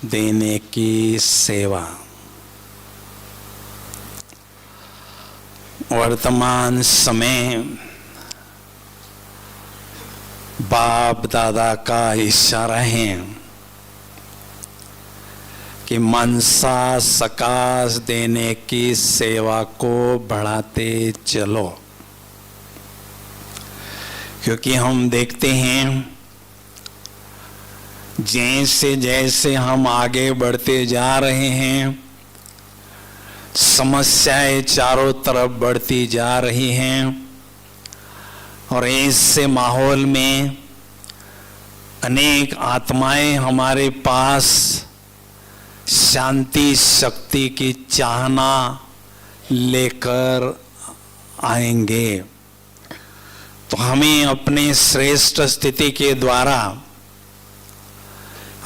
देने की सेवा। वर्तमान समय बाप दादा का इशारा है कि मनसा सकाश देने की सेवा को बढ़ाते चलो, क्योंकि हम देखते हैं जैसे जैसे हम आगे बढ़ते जा रहे हैं समस्याएं चारों तरफ बढ़ती जा रही हैं, और ऐसे माहौल में अनेक आत्माएं हमारे पास शांति शक्ति की चाहना लेकर आएंगे। तो हमें अपने श्रेष्ठ स्थिति के द्वारा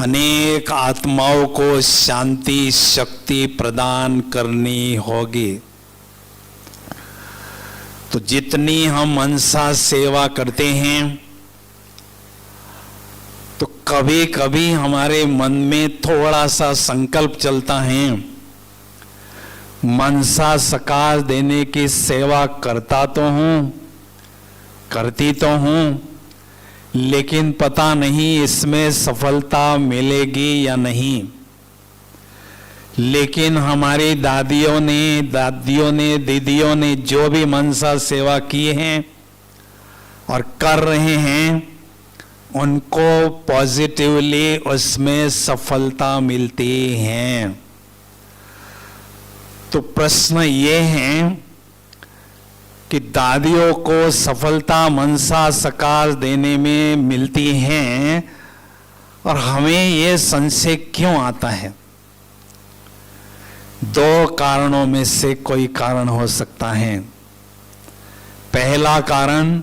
अनेक आत्माओं को शांति शक्ति प्रदान करनी होगी। तो जितनी हम मनसा सेवा करते हैं तो कभी कभी हमारे मन में थोड़ा सा संकल्प चलता है, मनसा सकाश देने की सेवा करता तो हूँ, करती तो हूँ, लेकिन पता नहीं इसमें सफलता मिलेगी या नहीं। लेकिन हमारी दादियों ने दीदियों ने जो भी मनसा सेवा की है और कर रहे हैं उनको पॉजिटिवली उसमें सफलता मिलती है। तो प्रश्न ये है कि दादियों को सफलता मनसा सकाश देने में मिलती है और हमें ये संशय क्यों आता है? दो कारणों में से कोई कारण हो सकता है। पहला कारण,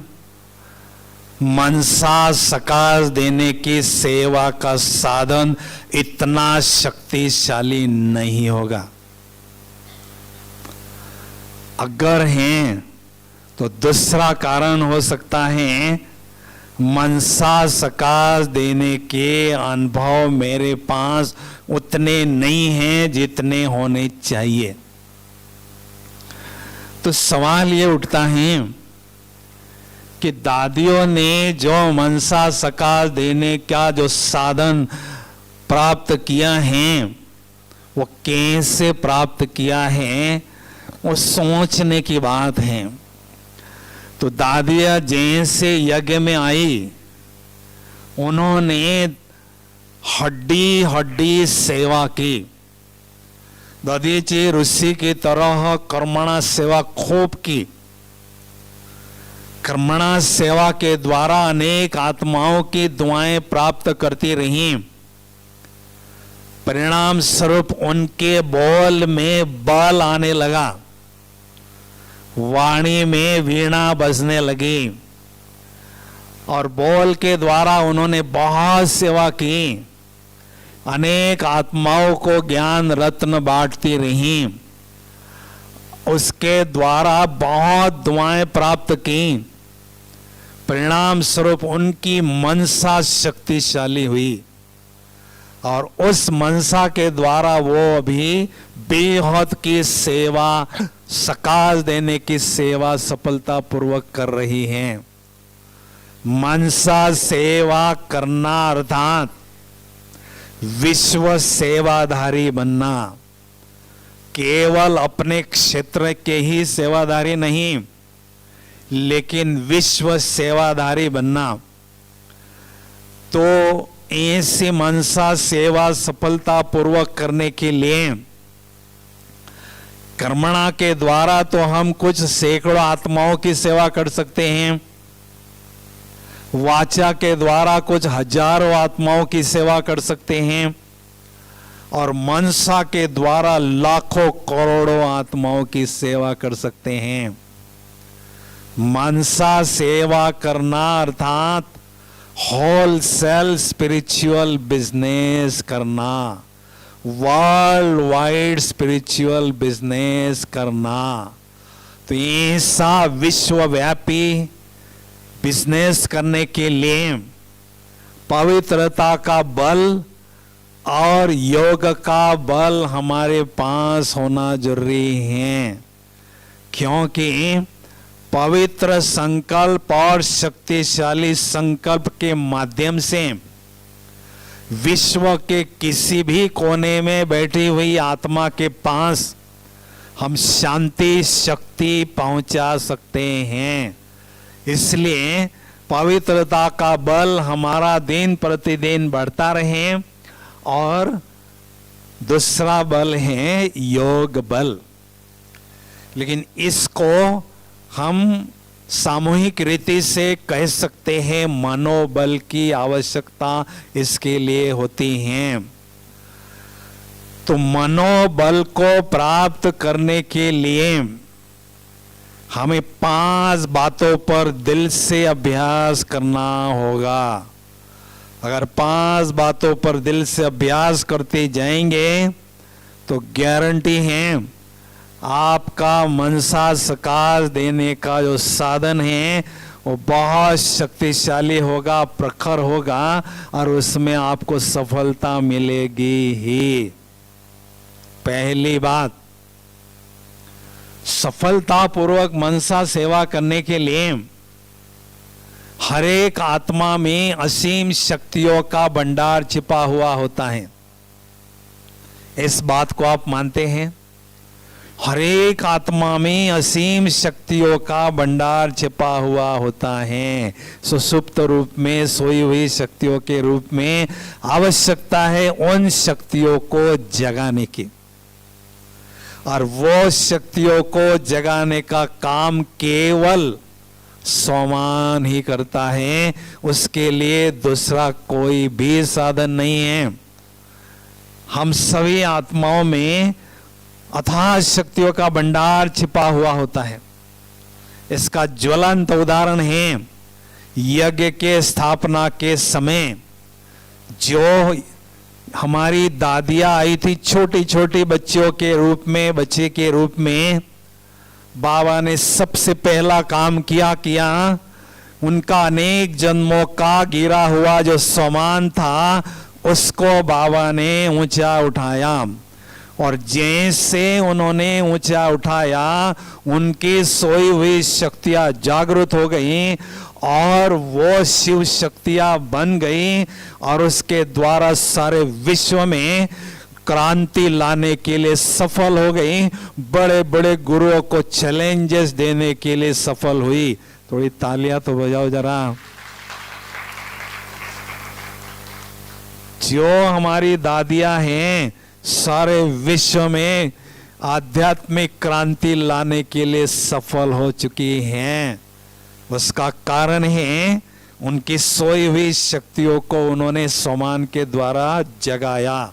मनसा सकाश देने की सेवा का साधन इतना शक्तिशाली नहीं होगा। अगर हैं तो दूसरा कारण हो सकता है, मनसा सकाश देने के अनुभव मेरे पास उतने नहीं हैं जितने होने चाहिए। तो सवाल ये उठता है कि दादियों ने जो मनसा सकाश देने का जो साधन प्राप्त किया है वो कैसे प्राप्त किया है, वो सोचने की बात है। तो दादिया जैसे यज्ञ में आई उन्होंने हड्डी हड्डी सेवा की। दधीची ऋषि की तरह कर्मणा सेवा खूब की। कर्मणा सेवा के द्वारा अनेक आत्माओं की दुआएं प्राप्त करती रहीं। परिणाम स्वरूप उनके बोल में बल आने लगा, वाणी में वीणा बजने लगी और बोल के द्वारा उन्होंने बहुत सेवा की। अनेक आत्माओं को ज्ञान रत्न बांटती रहीं। उसके द्वारा बहुत दुआएं प्राप्त की। परिणाम स्वरूप उनकी मनसा शक्तिशाली हुई और उस मनसा के द्वारा वो अभी बेहद की सेवा, सकाश देने की सेवा सफलता पूर्वक कर रही हैं। मनसा सेवा करना अर्थात विश्व सेवाधारी बनना। केवल अपने क्षेत्र के ही सेवाधारी नहीं, लेकिन विश्व सेवाधारी बनना। तो ऐसी मनसा सेवा सफलता पूर्वक करने के लिए कर्मणा के द्वारा तो हम कुछ सैकड़ों आत्माओं की सेवा कर सकते हैं, वाचा के द्वारा कुछ हजारों आत्माओं की सेवा कर सकते हैं, और मनसा के द्वारा लाखों करोड़ों आत्माओं की सेवा कर सकते हैं। मनसा सेवा करना अर्थात होलसेल स्पिरिचुअल बिजनेस करना, वर्ल्ड वाइड स्पिरिचुअल बिजनेस करना। तो ऐसा विश्वव्यापी बिजनेस करने के लिए पवित्रता का बल और योग का बल हमारे पास होना जरूरी है, क्योंकि पवित्र संकल्प और शक्तिशाली संकल्प के माध्यम से विश्व के किसी भी कोने में बैठी हुई आत्मा के पास हम शांति शक्ति पहुंचा सकते हैं। इसलिए पवित्रता का बल हमारा दिन प्रतिदिन बढ़ता रहे। और दूसरा बल है योग बल, लेकिन इसको हम सामूहिक रीति से कह सकते हैं मनोबल की आवश्यकता इसके लिए होती है। तो मनोबल को प्राप्त करने के लिए हमें 5 बातों पर दिल से अभ्यास करना होगा। अगर 5 बातों पर दिल से अभ्यास करते जाएंगे तो गारंटी है आपका मनसा साकार देने का जो साधन है वो बहुत शक्तिशाली होगा, प्रखर होगा और उसमें आपको सफलता मिलेगी ही। पहली बात, सफलतापूर्वक मनसा सेवा करने के लिए हर एक आत्मा में असीम शक्तियों का भंडार छिपा हुआ होता है। इस बात को आप मानते हैं? हर एक आत्मा में असीम शक्तियों का भंडार छिपा हुआ होता है। सुषुप्त रूप में सोई हुई शक्तियों के रूप में आवश्यकता है उन शक्तियों को जगाने की, और वो शक्तियों को जगाने का काम केवल सोमान ही करता है। उसके लिए दूसरा कोई भी साधन नहीं है। हम सभी आत्माओं में अथाह शक्तियों का भंडार छिपा हुआ होता है। इसका ज्वलंत उदाहरण है यज्ञ के स्थापना के समय जो हमारी दादियां आई थी छोटी छोटी बच्चियों के रूप में, बच्चे के रूप में। बाबा ने सबसे पहला काम किया उनका अनेक जन्मों का गिरा हुआ जो सामान था उसको बाबा ने ऊंचा उठाया, और जैसे उन्होंने ऊंचा उठाया उनकी सोई हुई शक्तियां जागृत हो गई और वो शिव शक्तियां बन गई, और उसके द्वारा सारे विश्व में क्रांति लाने के लिए सफल हो गई। बड़े बड़े गुरुओं को चैलेंजेस देने के लिए सफल हुई। थोड़ी तालियां तो बजाओ जरा। जो हमारी दादियां हैं सारे विश्व में आध्यात्मिक क्रांति लाने के लिए सफल हो चुकी हैं। उसका कारण है उनकी सोई हुई शक्तियों को उन्होंने सोमान के द्वारा जगाया,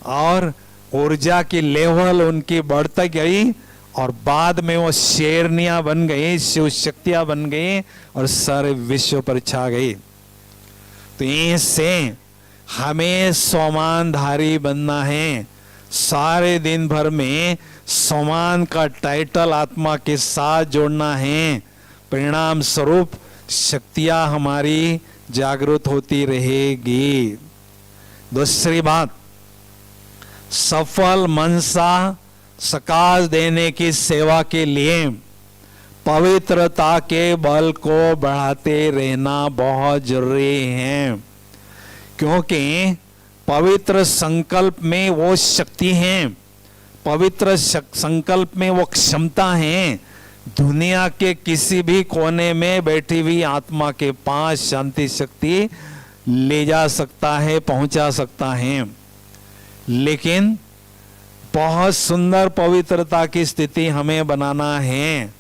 और ऊर्जा की लेवल उनकी बढ़ती गई, और बाद में वो शेरनियां बन गई, शिव शक्तियां बन गई और सारे विश्व पर छा गई। तो इससे हमें सोमानधारी बनना है। सारे दिन भर में सोमान का टाइटल आत्मा के साथ जोड़ना है। परिणाम स्वरूप शक्तियां हमारी जागृत होती रहेगी। दूसरी बात, सफल मनसा सकाश देने की सेवा के लिए पवित्रता के बल को बढ़ाते रहना बहुत जरूरी है, क्योंकि पवित्र संकल्प में वो शक्ति है, पवित्र संकल्प में वो क्षमता है। दुनिया के किसी भी कोने में बैठी हुई आत्मा के पास शांति शक्ति ले जा सकता है, पहुंचा सकता है। लेकिन बहुत सुंदर पवित्रता की स्थिति हमें बनाना है।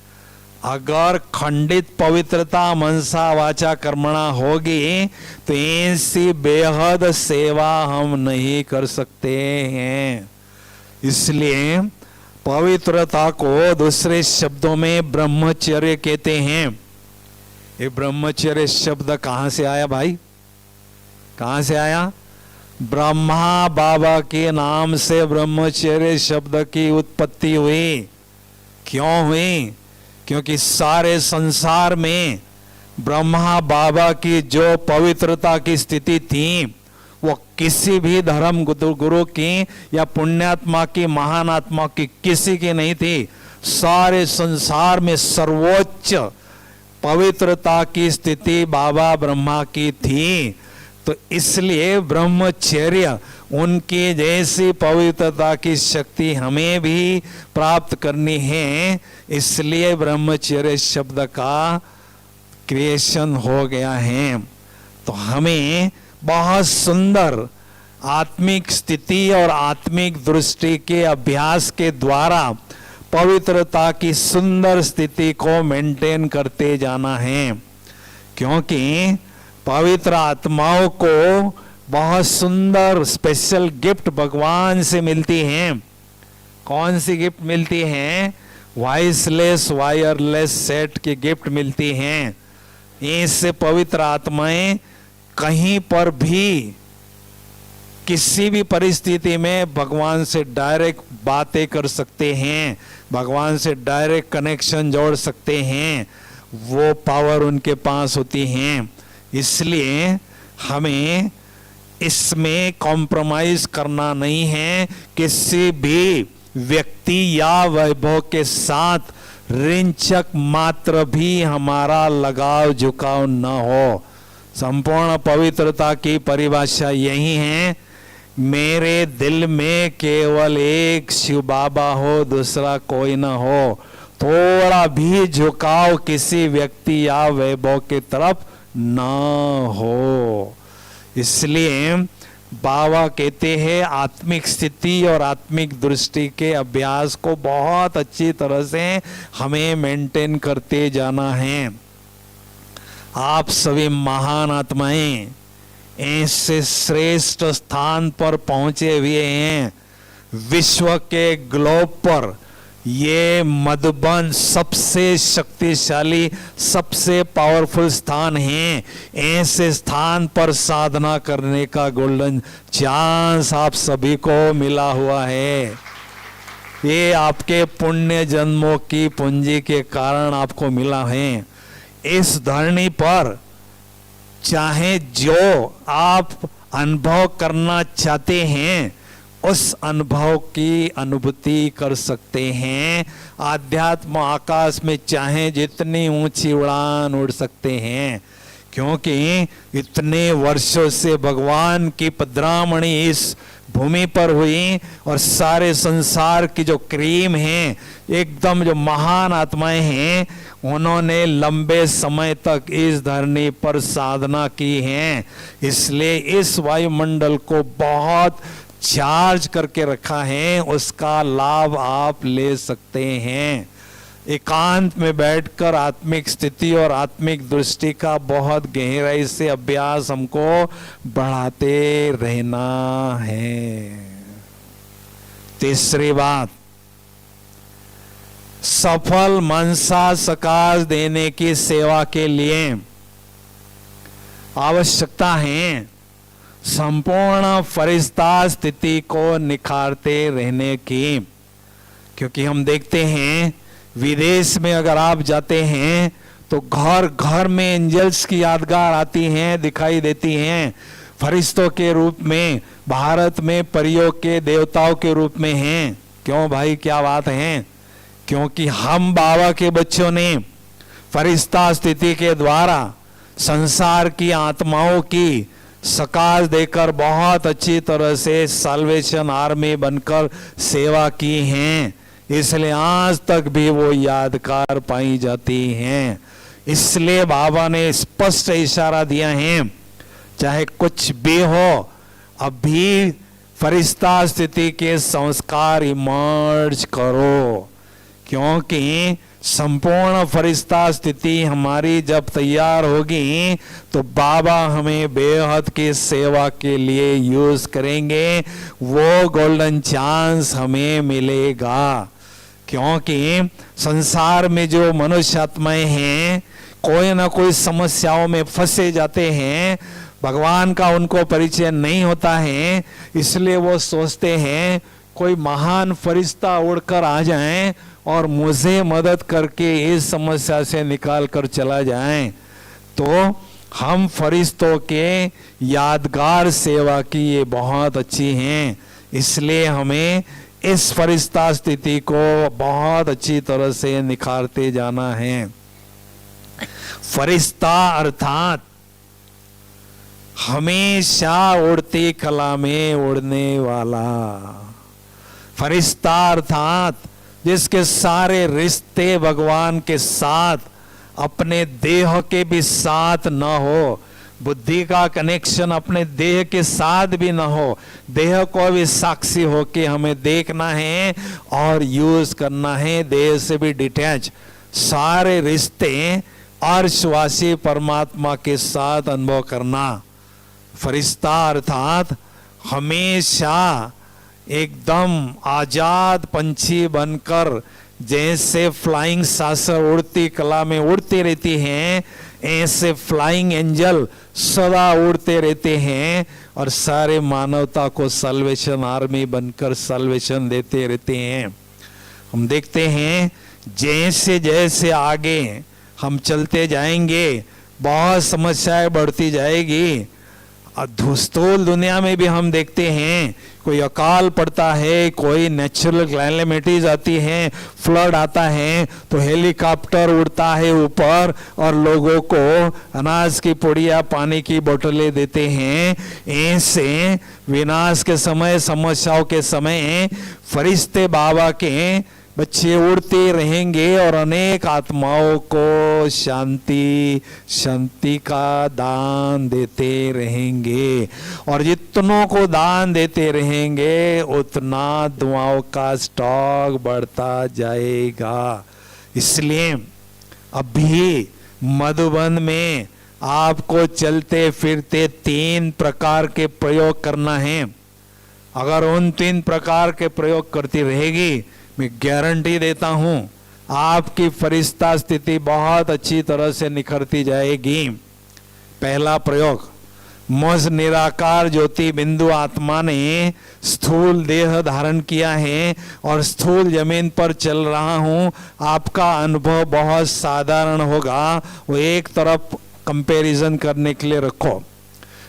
अगर खंडित पवित्रता मनसा वाचा कर्मणा होगी तो ऐसी बेहद सेवा हम नहीं कर सकते हैं। इसलिए पवित्रता को दूसरे शब्दों में ब्रह्मचर्य कहते हैं। ये ब्रह्मचर्य शब्द कहां से आया भाई? कहां से आया? ब्रह्मा बाबा के नाम से ब्रह्मचर्य शब्द की उत्पत्ति हुई। क्यों हुई? क्योंकि सारे संसार में ब्रह्मा बाबा की जो पवित्रता की स्थिति थी वो किसी भी धर्म गुरु की या पुण्यात्मा की, महान आत्मा की, किसी की नहीं थी। सारे संसार में सर्वोच्च पवित्रता की स्थिति बाबा ब्रह्मा की थी। तो इसलिए ब्रह्मचर्य, उनकी जैसी पवित्रता की शक्ति हमें भी प्राप्त करनी है। इसलिए ब्रह्मचर्य शब्द का क्रिएशन हो गया है। तो हमें बहुत सुंदर आत्मिक स्थिति और आत्मिक दृष्टि के अभ्यास के द्वारा पवित्रता की सुंदर स्थिति को मेंटेन करते जाना है, क्योंकि पवित्र आत्माओं को बहुत सुंदर स्पेशल गिफ्ट भगवान से मिलती हैं। कौन सी गिफ्ट मिलती हैं? वॉइसलेस वायरलेस सेट की गिफ्ट मिलती हैं। इससे पवित्र आत्माएं कहीं पर भी किसी भी परिस्थिति में भगवान से डायरेक्ट बातें कर सकते हैं, भगवान से डायरेक्ट कनेक्शन जोड़ सकते हैं। वो पावर उनके पास होती हैं। इसलिए हमें इसमें कॉम्प्रोमाइज करना नहीं है। किसी भी व्यक्ति या वैभव के साथ रिंचक मात्र भी हमारा लगाव झुकाव न हो। संपूर्ण पवित्रता की परिभाषा यही है, मेरे दिल में केवल एक शिव बाबा हो, दूसरा कोई न हो। थोड़ा भी झुकाव किसी व्यक्ति या वैभव की तरफ न हो। इसलिए बाबा कहते हैं आत्मिक स्थिति और आत्मिक दृष्टि के अभ्यास को बहुत अच्छी तरह से हमें मेंटेन करते जाना है। आप सभी महान आत्माएं ऐसे श्रेष्ठ स्थान पर पहुंचे हुए हैं। विश्व के ग्लोब पर ये मधुबन सबसे शक्तिशाली, सबसे पावरफुल स्थान है। ऐसे स्थान पर साधना करने का गोल्डन चांस आप सभी को मिला हुआ है। ये आपके पुण्य जन्मों की पूंजी के कारण आपको मिला है। इस धरनी पर चाहे जो आप अनुभव करना चाहते हैं उस अनुभव की अनुभूति कर सकते हैं। आध्यात्म आकाश में चाहे जितनी ऊंची उड़ान उड़ सकते हैं, क्योंकि इतने वर्षों से भगवान की पधरामणि इस भूमि पर हुई और सारे संसार की जो क्रीम है, एकदम जो महान आत्माएं हैं, उन्होंने लंबे समय तक इस धरनी पर साधना की है। इसलिए इस वायुमंडल को बहुत चार्ज करके रखा है, उसका लाभ आप ले सकते हैं। एकांत में बैठकर आत्मिक स्थिति और आत्मिक दृष्टि का बहुत गहराई से अभ्यास हमको बढ़ाते रहना है। तीसरी बात, सफल मनसा सकाश देने की सेवा के लिए आवश्यकता है संपूर्ण फरिश्ता स्थिति को निखारते रहने की। क्योंकि हम देखते हैं विदेश में अगर आप जाते हैं तो घर घर में एंजल्स की यादगार आती हैं, दिखाई देती हैं फरिश्तों के रूप में। भारत में परियों के देवताओं के रूप में हैं। क्यों भाई, क्या बात है? क्योंकि हम बाबा के बच्चों ने फरिश्ता स्थिति के द्वारा संसार की आत्माओं की सकाश देकर बहुत अच्छी तरह से साल्वेशन आर्मी बनकर सेवा की हैं। इसलिए आज तक भी वो यादगार पाई जाती हैं। इसलिए बाबा ने स्पष्ट इशारा दिया है, चाहे कुछ भी हो, अभी फरिश्ता स्थिति के संस्कार इमर्ज करो। क्योंकि संपूर्ण फरिश्ता स्थिति हमारी जब तैयार होगी तो बाबा हमें बेहद की सेवा के लिए यूज करेंगे। वो गोल्डन चांस हमें मिलेगा। क्योंकि संसार में जो मनुष्य आत्माएं हैं, कोई ना कोई समस्याओं में फंसे जाते हैं, भगवान का उनको परिचय नहीं होता है। इसलिए वो सोचते हैं कोई महान फरिश्ता उड़कर आ जाए और मुझे मदद करके इस समस्या से निकाल कर चला जाए। तो हम फरिश्तों के यादगार सेवा की ये बहुत अच्छी हैं, इसलिए हमें इस फरिश्ता स्थिति को बहुत अच्छी तरह से निखारते जाना है। फरिश्ता अर्थात हमेशा उड़ती कला में उड़ने वाला। फरिश्ता अर्थात जिसके सारे रिश्ते भगवान के साथ, अपने देह के भी साथ न हो, बुद्धि का कनेक्शन अपने देह के साथ भी न हो, देह को भी साक्षी होके हमें देखना है और यूज करना है, देह से भी डिटैच सारे रिश्ते अर्शवासी परमात्मा के साथ अनुभव करना। फरिश्ता अर्थात हमेशा एकदम आजाद पंछी बनकर, जैसे फ्लाइंग सासर उड़ती कला में उड़ती रहती हैं, ऐसे फ्लाइंग एंजल सदा उड़ते रहते हैं और सारे मानवता को सल्वेशन आर्मी बनकर सल्वेशन देते रहते हैं। हम देखते हैं जैसे जैसे आगे हम चलते जाएंगे बहुत समस्याएं बढ़ती जाएगी। स्थूल दुनिया में भी हम देखते हैं कोई अकाल पड़ता है, कोई नेचुरल क्लैमिटीज आती हैं, फ्लड आता है तो हेलीकॉप्टर उड़ता है ऊपर और लोगों को अनाज की पुड़िया पानी की बोतलें देते हैं। ऐसे विनाश के समय, समस्याओं के समय फरिश्ते बाबा के बच्चे उड़ते रहेंगे और अनेक आत्माओं को शांति शांति का दान देते रहेंगे, और जितनों को दान देते रहेंगे उतना दुआओं का स्टॉक बढ़ता जाएगा। इसलिए अभी मधुबन में आपको चलते फिरते 3 प्रकार के प्रयोग करना है। अगर उन 3 प्रकार के प्रयोग करती रहेगी, मैं गारंटी देता हूं आपकी फरिश्ता स्थिति बहुत अच्छी तरह से निखरती जाएगी। पहला प्रयोग, मुझ निराकार ज्योति बिंदु आत्मा ने स्थूल देह धारण किया है और स्थूल जमीन पर चल रहा हूं। आपका अनुभव बहुत साधारण होगा, वो एक तरफ कंपैरिजन करने के लिए रखो।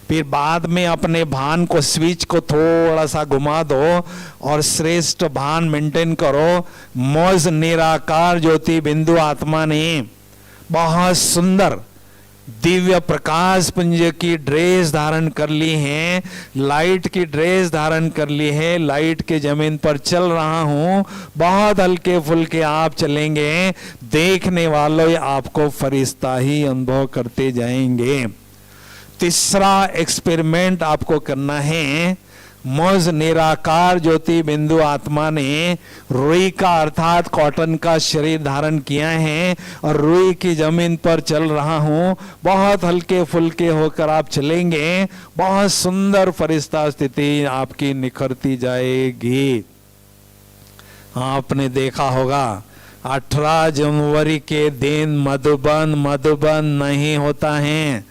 फिर बाद में अपने भान को, स्विच को थोड़ा सा घुमा दो और श्रेष्ठ भान मेंटेन करो। मौज निराकार ज्योति बिंदु आत्मा ने बहुत सुंदर दिव्य प्रकाश पुंज की ड्रेस धारण कर ली है, लाइट की ड्रेस धारण कर ली है। लाइट के जमीन पर चल रहा हूं, बहुत हल्के फुल्के आप चलेंगे, देखने वालों आपको फरिश्ता ही अनुभव करते जाएंगे। तीसरा एक्सपेरिमेंट आपको करना है। मौज निराकार ज्योति बिंदु आत्मा ने रुई का अर्थात कॉटन का शरीर धारण किया है और रुई की जमीन पर चल रहा हूं, बहुत हल्के फुल्के होकर आप चलेंगे, बहुत सुंदर फरिश्ता स्थिति आपकी निखरती जाएगी। आपने देखा होगा 18 जनवरी के दिन मधुबन नहीं होता है।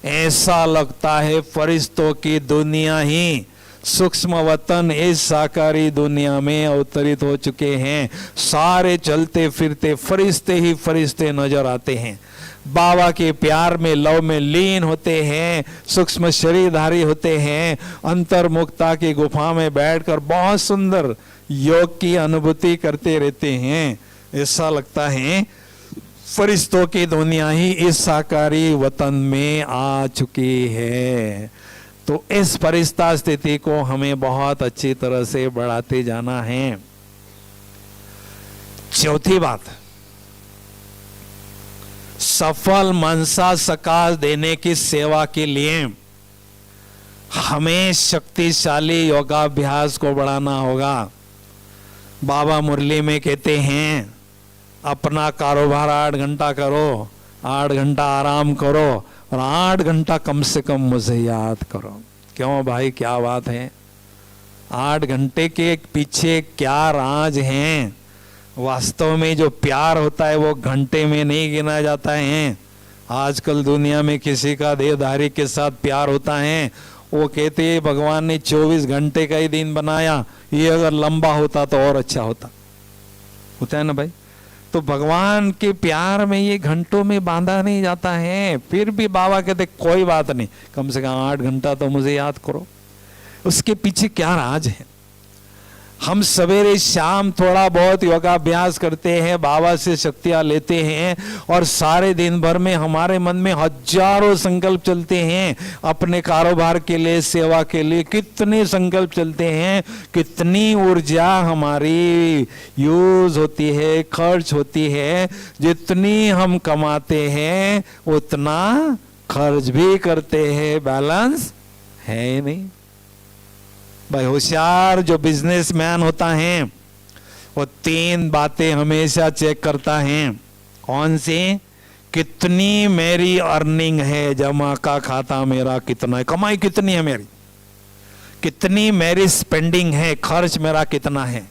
ऐसा लगता है फरिश्तों की दुनिया ही सूक्ष्म वतन इस साकारी दुनिया में अवतरित हो चुके हैं। सारे चलते फिरते फरिश्ते ही फरिश्ते नजर आते हैं, बाबा के प्यार में, लव में लीन होते हैं, सूक्ष्म शरीरधारी होते हैं, अंतर्मुखता की गुफा में बैठकर बहुत सुंदर योग की अनुभूति करते रहते हैं। ऐसा लगता है फरिश्तों की दुनिया ही इस साकारी वतन में आ चुकी है। तो इस फरिश्ता स्थिति को हमें बहुत अच्छी तरह से बढ़ाते जाना है। चौथी बात, सफल मनसा सकाश देने की सेवा के लिए हमें शक्तिशाली योगाभ्यास को बढ़ाना होगा। बाबा मुरली में कहते हैं अपना कारोबार 8 घंटा करो, 8 घंटा आराम करो और 8 घंटा कम से कम मुझे याद करो। क्यों भाई, क्या बात है? 8 घंटे के पीछे क्या राज हैं? वास्तव में जो प्यार होता है वो घंटे में नहीं गिना जाता है। आजकल दुनिया में किसी का देहधारी के साथ प्यार होता है, वो कहते हैं भगवान ने 24 घंटे का ही दिन बनाया, ये अगर लंबा होता तो और अच्छा होता है ना भाई। तो भगवान के प्यार में ये घंटों में बांधा नहीं जाता है। फिर भी बाबा कहते कोई बात नहीं, कम से कम 8 घंटा तो मुझे याद करो। उसके पीछे क्या राज है? हम सवेरे शाम थोड़ा बहुत योगाभ्यास करते हैं, बाबा से शक्तियां लेते हैं, और सारे दिन भर में हमारे मन में हजारों संकल्प चलते हैं अपने कारोबार के लिए, सेवा के लिए। कितने संकल्प चलते हैं, कितनी ऊर्जा हमारी यूज होती है, खर्च होती है। जितनी हम कमाते हैं उतना खर्च भी करते हैं, बैलेंस है ही नहीं भाई। होशियार जो बिजनेसमैन होता है वो 3 बातें हमेशा चेक करता है। कौन सी? कितनी मेरी अर्निंग है, जमा का खाता मेरा कितना है, कमाई कितनी है मेरी, कितनी मेरी स्पेंडिंग है, खर्च मेरा कितना है,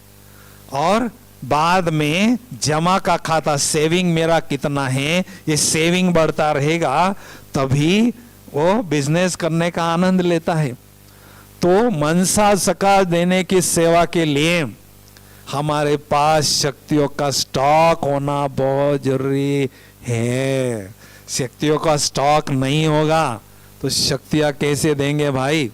और बाद में जमा का खाता सेविंग मेरा कितना है। ये सेविंग बढ़ता रहेगा तभी वो बिजनेस करने का आनंद लेता है। तो मनसा सका देने की सेवा के लिए हमारे पास शक्तियों का स्टॉक होना बहुत जरूरी है। शक्तियों का स्टॉक नहीं होगा तो शक्तियां कैसे देंगे भाई?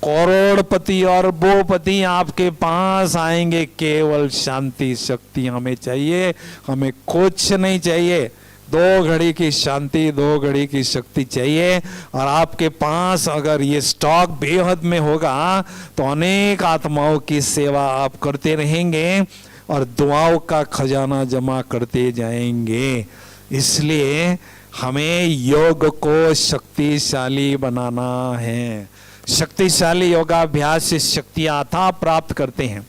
करोड़पति और अरबोपति आपके पास आएंगे, केवल शांति शक्ति हमें चाहिए, हमें कुछ नहीं चाहिए। 2 घड़ी की शांति, 2 घड़ी की शक्ति चाहिए। और आपके पास अगर ये स्टॉक बेहद में होगा तो अनेक आत्माओं की सेवा आप करते रहेंगे और दुआओं का खजाना जमा करते जाएंगे। इसलिए हमें योग को शक्तिशाली बनाना है। शक्तिशाली योगाभ्यास से शक्तियां अथाह प्राप्त करते हैं।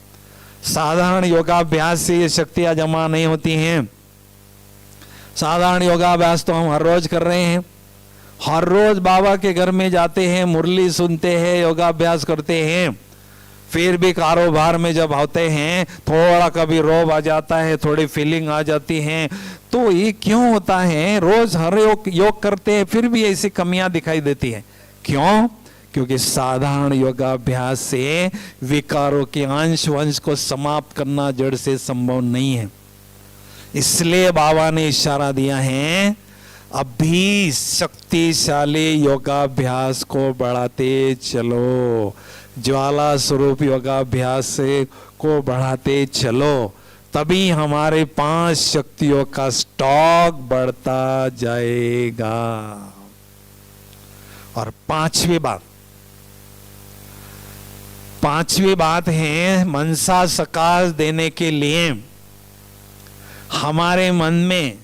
साधारण योगाभ्यास से ये शक्तियां जमा नहीं होती हैं। साधारण योगाभ्यास तो हम हर रोज कर रहे हैं, हर रोज बाबा के घर में जाते हैं, मुरली सुनते हैं, योगाभ्यास करते हैं। फिर भी कारोबार में जब होते हैं थोड़ा कभी रोब आ जाता है, थोड़ी फीलिंग आ जाती है। तो ये क्यों होता है? रोज हर योग करते हैं फिर भी ऐसी कमियां दिखाई देती है। क्यों? क्योंकि साधारण योगाभ्यास से विकारों के अंश वंश को समाप्त करना जड़ से संभव नहीं है। इसलिए बाबा ने इशारा दिया है, अभी शक्तिशाली योगाभ्यास को बढ़ाते चलो, ज्वाला स्वरूप योगाभ्यास को बढ़ाते चलो, तभी हमारे 5 शक्तियों का स्टॉक बढ़ता जाएगा। और पांचवी बात है, मनसा सकाश देने के लिए हमारे मन में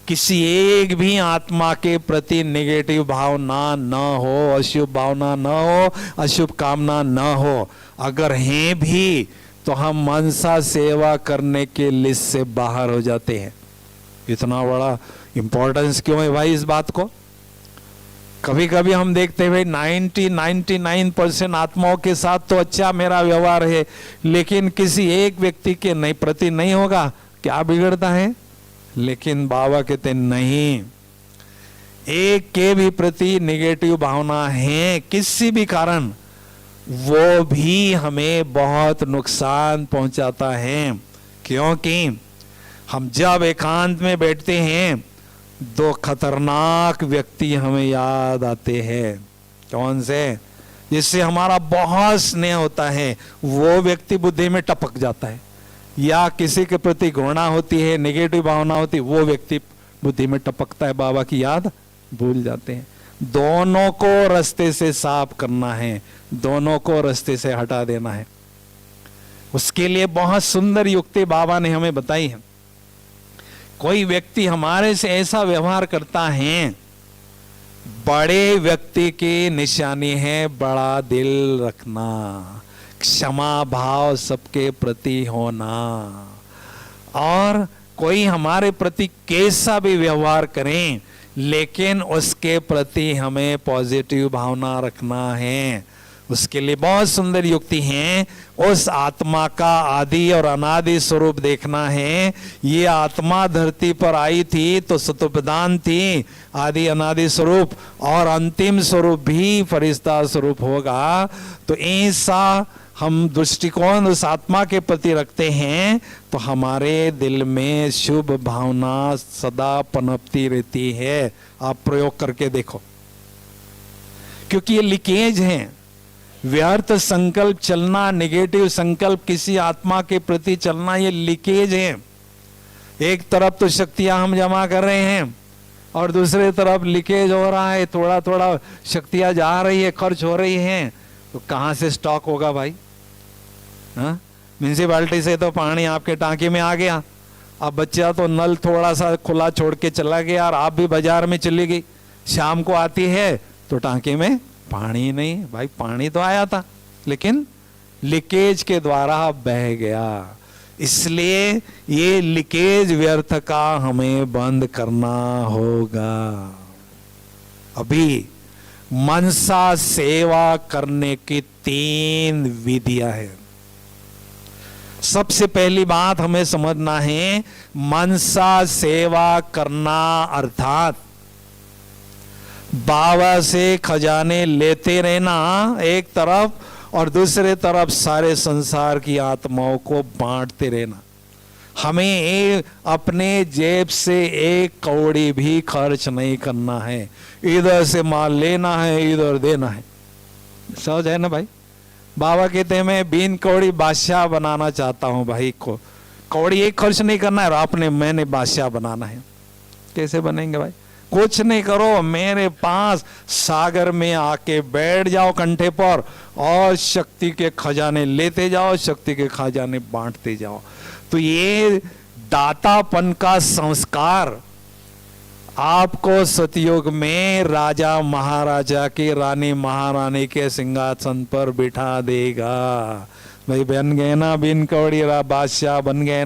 किसी एक भी आत्मा के प्रति नेगेटिव भावना न हो, अशुभ भावना न हो, अशुभ कामना न हो। अगर हैं भी तो हम मनसा सेवा करने के लिस्ट से बाहर हो जाते हैं। इतना बड़ा इंपॉर्टेंस क्यों है भाई इस बात को? कभी कभी हम देखते हैं 99% आत्माओं के साथ तो अच्छा मेरा व्यवहार है, लेकिन किसी एक व्यक्ति के प्रति नहीं होगा, क्या बिगड़ता है? लेकिन बाबा कहते नहीं, एक के भी प्रति नेगेटिव भावना है किसी भी कारण, वो भी हमें बहुत नुकसान पहुंचाता है। क्योंकि हम जब एकांत में बैठते हैं 2 खतरनाक व्यक्ति हमें याद आते हैं। कौन से? जिससे हमारा बहुत स्नेह होता है, वो व्यक्ति बुद्धि में टपक जाता है, या किसी के प्रति घृणा होती है, नेगेटिव भावना होती है, वो व्यक्ति बुद्धि में टपकता है, बाबा की याद भूल जाते हैं। दोनों को रास्ते से साफ करना है, दोनों को रास्ते से हटा देना है। उसके लिए बहुत सुंदर युक्ति बाबा ने हमें बताई है। कोई व्यक्ति हमारे से ऐसा व्यवहार करता है, बड़े व्यक्ति की निशानी है बड़ा दिल रखना, क्षमा भाव सबके प्रति होना। और कोई हमारे प्रति कैसा भी व्यवहार करें, लेकिन उसके प्रति हमें पॉजिटिव भावना रखना है। उसके लिए बहुत सुंदर युक्ति है। उस आत्मा का आदि और अनादि स्वरूप देखना है। ये आत्मा धरती पर आई थी तो सतोप्रधान थी, आदि अनादि स्वरूप, और अंतिम स्वरूप भी फरिश्ता स्वरूप होगा। तो ऐसा हम दृष्टिकोण उस आत्मा के प्रति रखते हैं तो हमारे दिल में शुभ भावना सदा पनपती रहती है। आप प्रयोग करके देखो, क्योंकि ये लीकेज है। व्यर्थ संकल्प चलना, नेगेटिव संकल्प किसी आत्मा के प्रति चलना, ये लीकेज है। एक तरफ तो शक्तियां हम जमा कर रहे हैं और दूसरी तरफ लीकेज हो रहा है, थोड़ा थोड़ा शक्तियां जा रही है, खर्च हो रही हैं, तो कहां से स्टॉक होगा भाई? हाँ, म्यूनिसिपालिटी से तो पानी आपके टांके में आ गया, अब बच्चा तो नल थोड़ा सा खुला छोड़ के चला गया और आप भी बाजार में चली गई, शाम को आती है तो टांके में पानी नहीं। भाई पानी तो आया था लेकिन लीकेज के द्वारा बह गया। इसलिए ये लीकेज व्यर्थ का हमें बंद करना होगा। अभी मनसा सेवा करने की 3 विधियां हैं। सबसे पहली बात हमें समझना है, मनसा सेवा करना अर्थात बाबा से खजाने लेते रहना एक तरफ और दूसरे तरफ सारे संसार की आत्माओं को बांटते रहना। हमें अपने जेब से 1 कौड़ी भी खर्च नहीं करना है, इधर से माल लेना है, इधर देना है। समझ है ना भाई? बाबा कहते हैं मैं बिन कौड़ी बादशाह बनाना चाहता हूं भाई को, कौड़ी एक खर्च नहीं करना है और मैंने बादशाह बनाना है। कैसे बनेंगे भाई? कुछ नहीं करो, मेरे पास सागर में आके बैठ जाओ कंठे पर और शक्ति के खजाने लेते जाओ, शक्ति के खजाने बांटते जाओ। तो ये दातापन का संस्कार आपको सतयुग में राजा महाराजा के, रानी महारानी के सिंहासन पर बिठा देगा। भाई बन गए ना बिन कौड़ी बादशाह, बन गए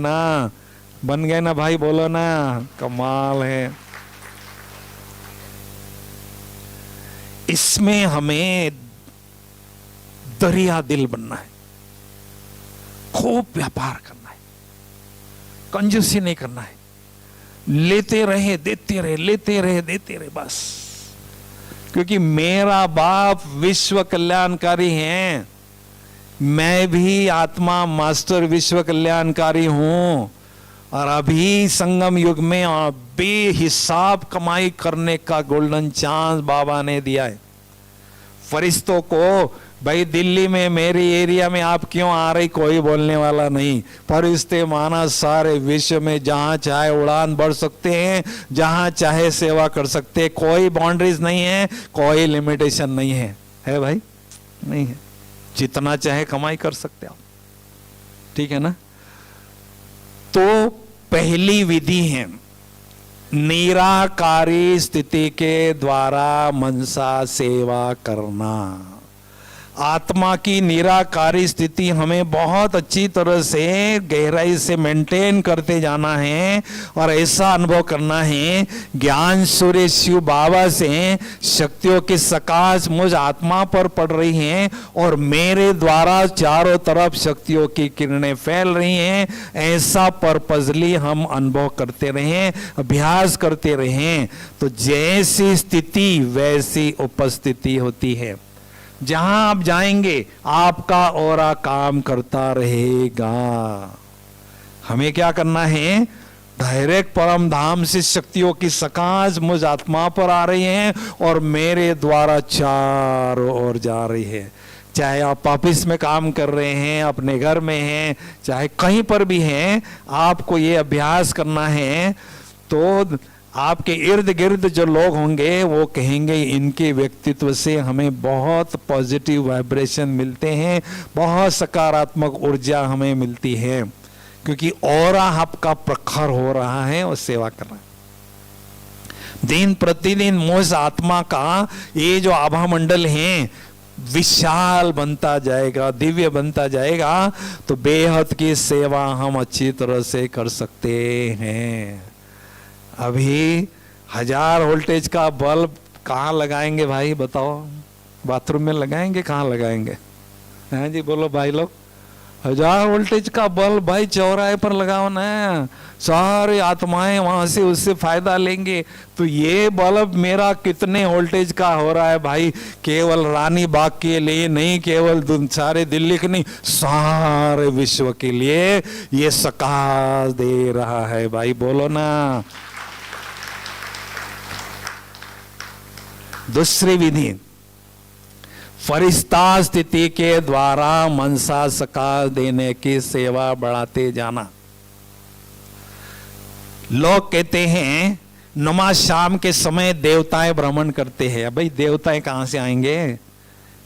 ना भाई, बोलो ना, कमाल है। इसमें हमें दरिया दिल बनना है, खूब व्यापार करना है, कंजूसी नहीं करना है, लेते रहे देते रहे, लेते रहे देते रहे बस। क्योंकि मेरा बाप विश्व कल्याणकारी है, मैं भी आत्मा मास्टर विश्व कल्याणकारी हूं और अभी संगम युग में बेहिसाब कमाई करने का गोल्डन चांस बाबा ने दिया है फरिश्तों को। भाई दिल्ली में मेरी एरिया में आप क्यों आ रही, कोई बोलने वाला नहीं। फरिश्ते माना सारे विश्व में जहां चाहे उड़ान बढ़ सकते हैं, जहां चाहे सेवा कर सकते हैं, कोई बाउंड्रीज नहीं है, कोई लिमिटेशन नहीं है। है भाई? नहीं है, जितना चाहे कमाई कर सकते आप, ठीक है ना? तो पहली विधि है निराकारी स्थिति के द्वारा मनसा सेवा करना। आत्मा की निराकारी स्थिति हमें बहुत अच्छी तरह से गहराई से मेंटेन करते जाना है और ऐसा अनुभव करना है, ज्ञान सूर्य शिव बाबा से शक्तियों की सकाश मुझ आत्मा पर पड़ रही हैं और मेरे द्वारा चारों तरफ शक्तियों की किरणें फैल रही हैं। ऐसा पर्पजली हम अनुभव करते रहें, अभ्यास करते रहें, तो जैसी स्थिति वैसी उपस्थिति होती है। जहां आप जाएंगे आपका ऑरा काम करता रहेगा। हमें क्या करना है? डायरेक्ट परम धाम से शक्तियों की सकाश मुझ आत्मा पर आ रही हैं और मेरे द्वारा चारों ओर जा रही है। चाहे आप ऑफिस में काम कर रहे हैं, अपने घर में हैं, चाहे कहीं पर भी हैं, आपको ये अभ्यास करना है। तो आपके इर्द गिर्द जो लोग होंगे वो कहेंगे इनके व्यक्तित्व से हमें बहुत पॉजिटिव वाइब्रेशन मिलते हैं, बहुत सकारात्मक ऊर्जा हमें मिलती है, क्योंकि ऑरा आपका प्रखर हो रहा है और सेवा कर रहा है। दिन प्रतिदिन मुझ आत्मा का ये जो आभा मंडल है विशाल बनता जाएगा, दिव्य बनता जाएगा, तो बेहद की सेवा हम अच्छी तरह से कर सकते हैं। अभी 1000 वोल्टेज का बल्ब कहाँ लगाएंगे भाई, बताओ? बाथरूम में लगाएंगे, कहाँ लगाएंगे? हाँ जी बोलो भाई लोग, 1000 वोल्टेज का बल्ब भाई चौराहे पर लगाओ ना, सारे आत्माएं वहां से उससे फायदा लेंगे। तो ये बल्ब मेरा कितने वोल्टेज का हो रहा है भाई, केवल रानी बाग के लिए नहीं, केवल सारे दिल्ली के नहीं, सारे विश्व के लिए ये सकाश दे रहा है भाई, बोलो ना। दूसरी विधि, फरिश्ता स्थिति के द्वारा मनसा सकाश देने की सेवा बढ़ाते जाना। लोग कहते हैं नमाज शाम के समय देवताएं भ्रमण करते हैं। भाई देवताएं कहां से आएंगे?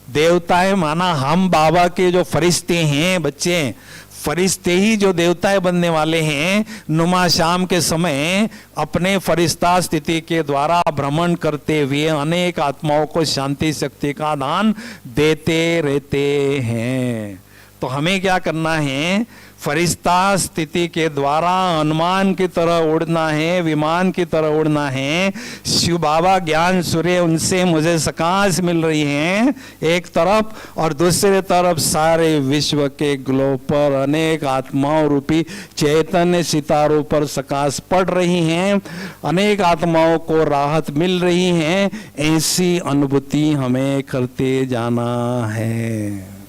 देवताएं माना हम बाबा के जो फरिश्ते हैं, बच्चे फरिश्ते ही जो देवताएं बनने वाले हैं, नुमा शाम के समय अपने फरिश्ता स्थिति के द्वारा भ्रमण करते हुए अनेक आत्माओं को शांति शक्ति का दान देते रहते हैं। तो हमें क्या करना है? फरिश्ता स्थिति के द्वारा हनुमान की तरह उड़ना है, विमान की तरह उड़ना है। शिव बाबा ज्ञान सूर्य उनसे मुझे सकाश मिल रही है एक तरफ, और दूसरे तरफ सारे विश्व के ग्लोब पर अनेक आत्माओं रूपी चैतन्य सितारों पर सकाश पड़ रही हैं, अनेक आत्माओं को राहत मिल रही है। ऐसी अनुभूति हमें करते जाना है।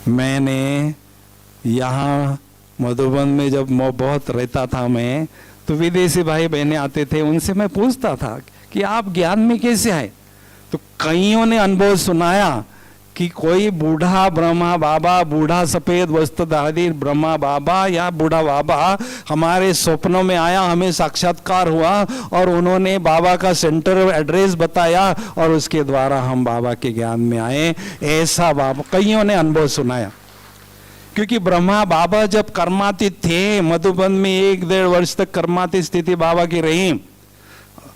मैंने यहाँ मधुबन में जब बहुत रहता था मैं, तो विदेशी भाई बहनें आते थे, उनसे मैं पूछता था कि आप ज्ञान में कैसे आए? तो कईयों ने अनुभव सुनाया कि कोई बूढ़ा ब्रह्मा बाबा, बूढ़ा सफेद वस्त्रधारी ब्रह्मा बाबा या बूढ़ा बाबा हमारे स्वप्नों में आया, हमें साक्षात्कार हुआ और उन्होंने बाबा का सेंटर एड्रेस बताया और उसके द्वारा हम बाबा के ज्ञान में आए। ऐसा बाबा कईयों ने अनुभव सुनाया। क्योंकि ब्रह्मा बाबा जब कर्मातीत थे, मधुबन में 1-1.5 वर्ष तक कर्मातीत स्थिति बाबा की रही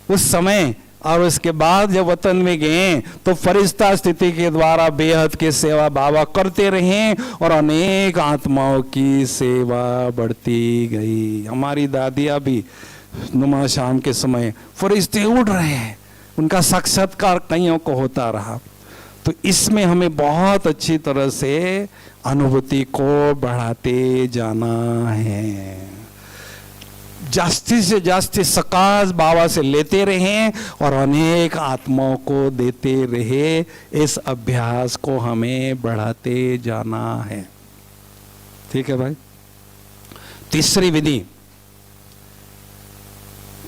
उस समय, और उसके बाद जब वतन में गए तो फरिश्ता स्थिति के द्वारा बेहद की सेवा बाबा करते रहे और अनेक आत्माओं की सेवा बढ़ती गई। हमारी दादियाँ भी नुमा शाम के समय फरिश्ते उड़ रहे हैं, उनका साक्षात्कार कईयों को होता रहा। तो इसमें हमें बहुत अच्छी तरह से अनुभूति को बढ़ाते जाना है। जास्ती से जास्ती सकाश बाबा से लेते रहें और अनेक आत्माओं को देते रहे। इस अभ्यास को हमें बढ़ाते जाना है। ठीक है भाई। तीसरी विधि,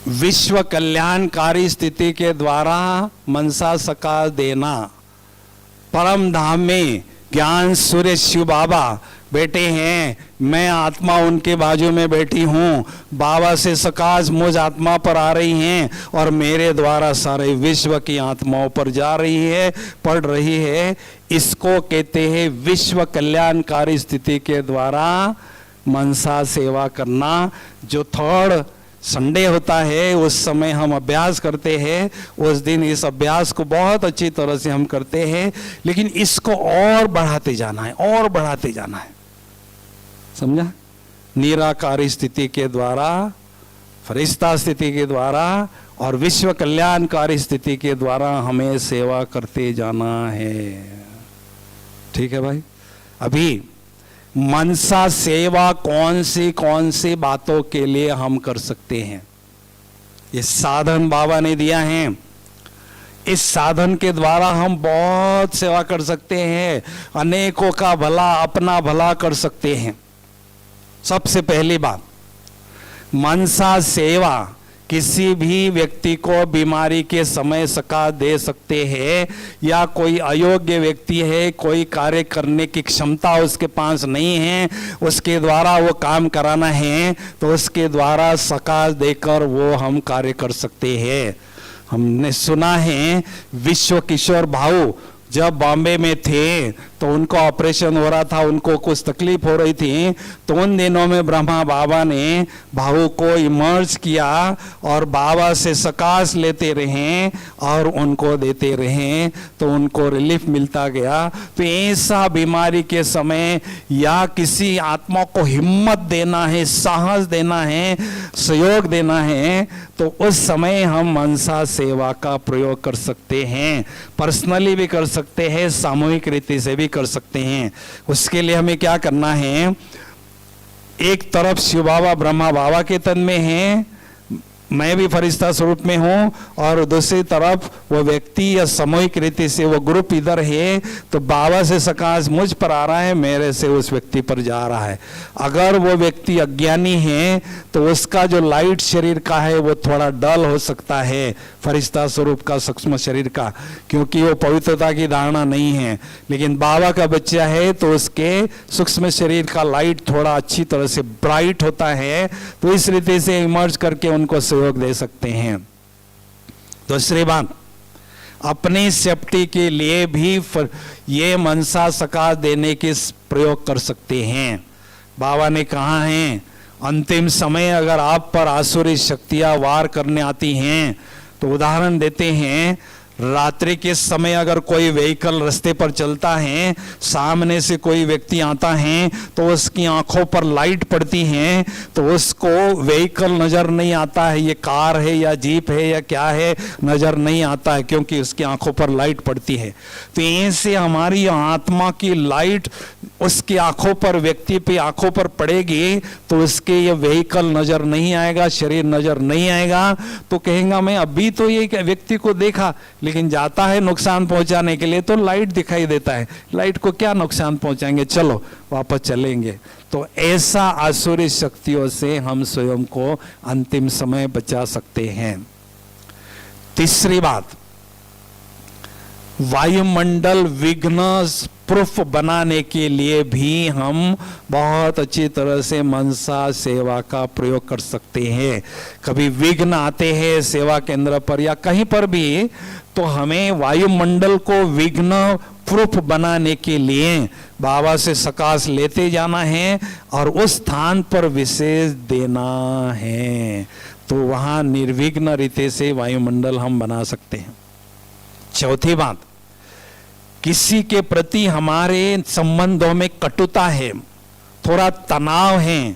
विश्व कल्याणकारी स्थिति के द्वारा मनसा सकाश देना। परम धाम में ज्ञान सूर्य शिव बाबा बैठे हैं, मैं आत्मा उनके बाजू में बैठी हूँ, बाबा से सकाश मुझ आत्मा पर आ रही हैं और मेरे द्वारा सारे विश्व की आत्माओं पर जा रही है, पड़ रही है। इसको कहते हैं विश्व कल्याणकारी स्थिति के द्वारा मनसा सेवा करना। जो थर्ड संडे होता है उस समय हम अभ्यास करते हैं, उस दिन इस अभ्यास को बहुत अच्छी तरह से हम करते हैं, लेकिन इसको और बढ़ाते जाना है, और बढ़ाते जाना है। समझा? निराकारी स्थिति के द्वारा, फरिश्ता स्थिति के द्वारा और विश्व कल्याणकारी स्थिति के द्वारा हमें सेवा करते जाना है। ठीक है भाई। अभी मनसा सेवा कौन सी बातों के लिए हम कर सकते हैं, ये साधन बाबा ने दिया है। इस साधन के द्वारा हम बहुत सेवा कर सकते हैं, अनेकों का भला, अपना भला कर सकते हैं। सबसे पहली बात, मनसा सेवा किसी भी व्यक्ति को बीमारी के समय सकाश दे सकते हैं, या कोई अयोग्य व्यक्ति है, कोई कार्य करने की क्षमता उसके पास नहीं है, उसके द्वारा वो काम कराना है, तो उसके द्वारा सकाश देकर वो हम कार्य कर सकते हैं। हमने सुना है विश्व किशोर भाऊ जब बॉम्बे में थे तो उनको ऑपरेशन हो रहा था, उनको कुछ तकलीफ हो रही थी, तो उन दिनों में ब्रह्मा बाबा ने भाऊ को इमर्ज किया और बाबा से सकाश लेते रहे और उनको देते रहे, तो उनको रिलीफ मिलता गया। तो ऐसा बीमारी के समय या किसी आत्मा को हिम्मत देना है, साहस देना है, सहयोग देना है, तो उस समय हम मनसा सेवा का प्रयोग कर सकते हैं। पर्सनली भी कर सकते हैं, सामूहिक रीति से भी कर सकते हैं। उसके लिए हमें क्या करना है, एक तरफ शिव बाबा ब्रह्मा बाबा के तन में हैं, मैं भी फरिश्ता स्वरूप में हूं, और दूसरी तरफ वो व्यक्ति या सामूहिक रीति से वो ग्रुप इधर है, तो बाबा से सकाश मुझ पर आ रहा है, मेरे से उस व्यक्ति पर जा रहा है। अगर वो व्यक्ति अज्ञानी है तो उसका जो लाइट शरीर का है वो थोड़ा डल हो सकता है फरिश्ता स्वरूप का सूक्ष्म शरीर का, क्योंकि वो पवित्रता की धारणा नहीं है। लेकिन बाबा का बच्चा है तो उसके सूक्ष्म शरीर का लाइट थोड़ा अच्छी तरह से ब्राइट होता है, तो इस रीति से इमर्ज करके उनको सहयोग दे सकते हैं। दूसरी बात, अपनी सेफ्टी के लिए भी ये मनसा सकाश देने के प्रयोग कर सकते हैं। बाबा ने कहा है, अंतिम समय अगर आप पर आसुरी शक्तियां वार करने आती हैं, तो उदाहरण देते हैं, रात्रि के समय अगर कोई व्हीकल रास्ते पर चलता है, सामने से कोई व्यक्ति आता है, तो उसकी आंखों पर लाइट पड़ती है, तो उसको व्हीकल नजर नहीं आता है, ये कार है या जीप है या क्या है, नजर नहीं आता है, क्योंकि उसकी आंखों पर लाइट पड़ती है। तो ऐसे हमारी आत्मा की लाइट उसकी आंखों पर, व्यक्ति पे आंखों पर पड़ेगी, तो उसके ये व्हीकल नजर नहीं आएगा, शरीर नजर नहीं आएगा, तो कहेगा मैं अभी तो ये व्यक्ति को देखा, लेकिन जाता है नुकसान पहुंचाने के लिए, तो लाइट दिखाई देता है, लाइट को क्या नुकसान पहुंचाएंगे, चलो वापस चलेंगे। तो ऐसा आसुरी शक्तियों से हम स्वयं को अंतिम समय बचा सकते हैं। तीसरी बात, वायुमंडल विघ्न प्रूफ बनाने के लिए भी हम बहुत अच्छी तरह से मनसा सेवा का प्रयोग कर सकते हैं। कभी विघ्न आते हैं सेवा केंद्र पर या कहीं पर भी, तो हमें वायुमंडल को विघ्न प्रूफ बनाने के लिए बाबा से सकाश लेते जाना है और उस स्थान पर विशेष देना है, तो वहां निर्विघ्न रीति से वायुमंडल हम बना सकते हैं। चौथी बात, किसी के प्रति हमारे संबंधों में कटुता है, थोड़ा तनाव है,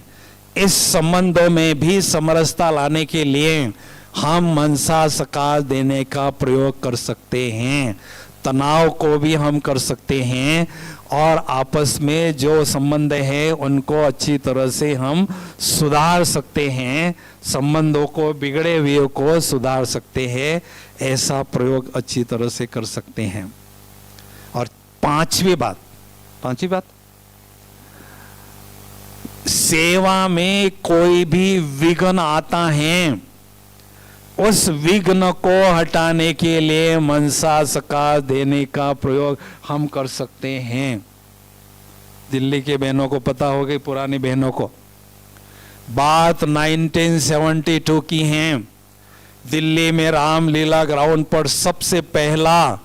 इस संबंधों में भी समरसता लाने के लिए हम मनसा सकाश देने का प्रयोग कर सकते हैं। तनाव को भी हम कर सकते हैं और आपस में जो संबंध है उनको अच्छी तरह से हम सुधार सकते हैं, संबंधों को, बिगड़े हुए को सुधार सकते हैं। ऐसा प्रयोग अच्छी तरह से कर सकते हैं। और पांचवी बात, सेवा में कोई भी विघ्न आता है, उस विघ्न को हटाने के लिए मनसा सकाश देने का प्रयोग हम कर सकते हैं। दिल्ली के बहनों को पता होगी, पुरानी बहनों को, बात 1972 की है। दिल्ली में रामलीला ग्राउंड पर सबसे पहला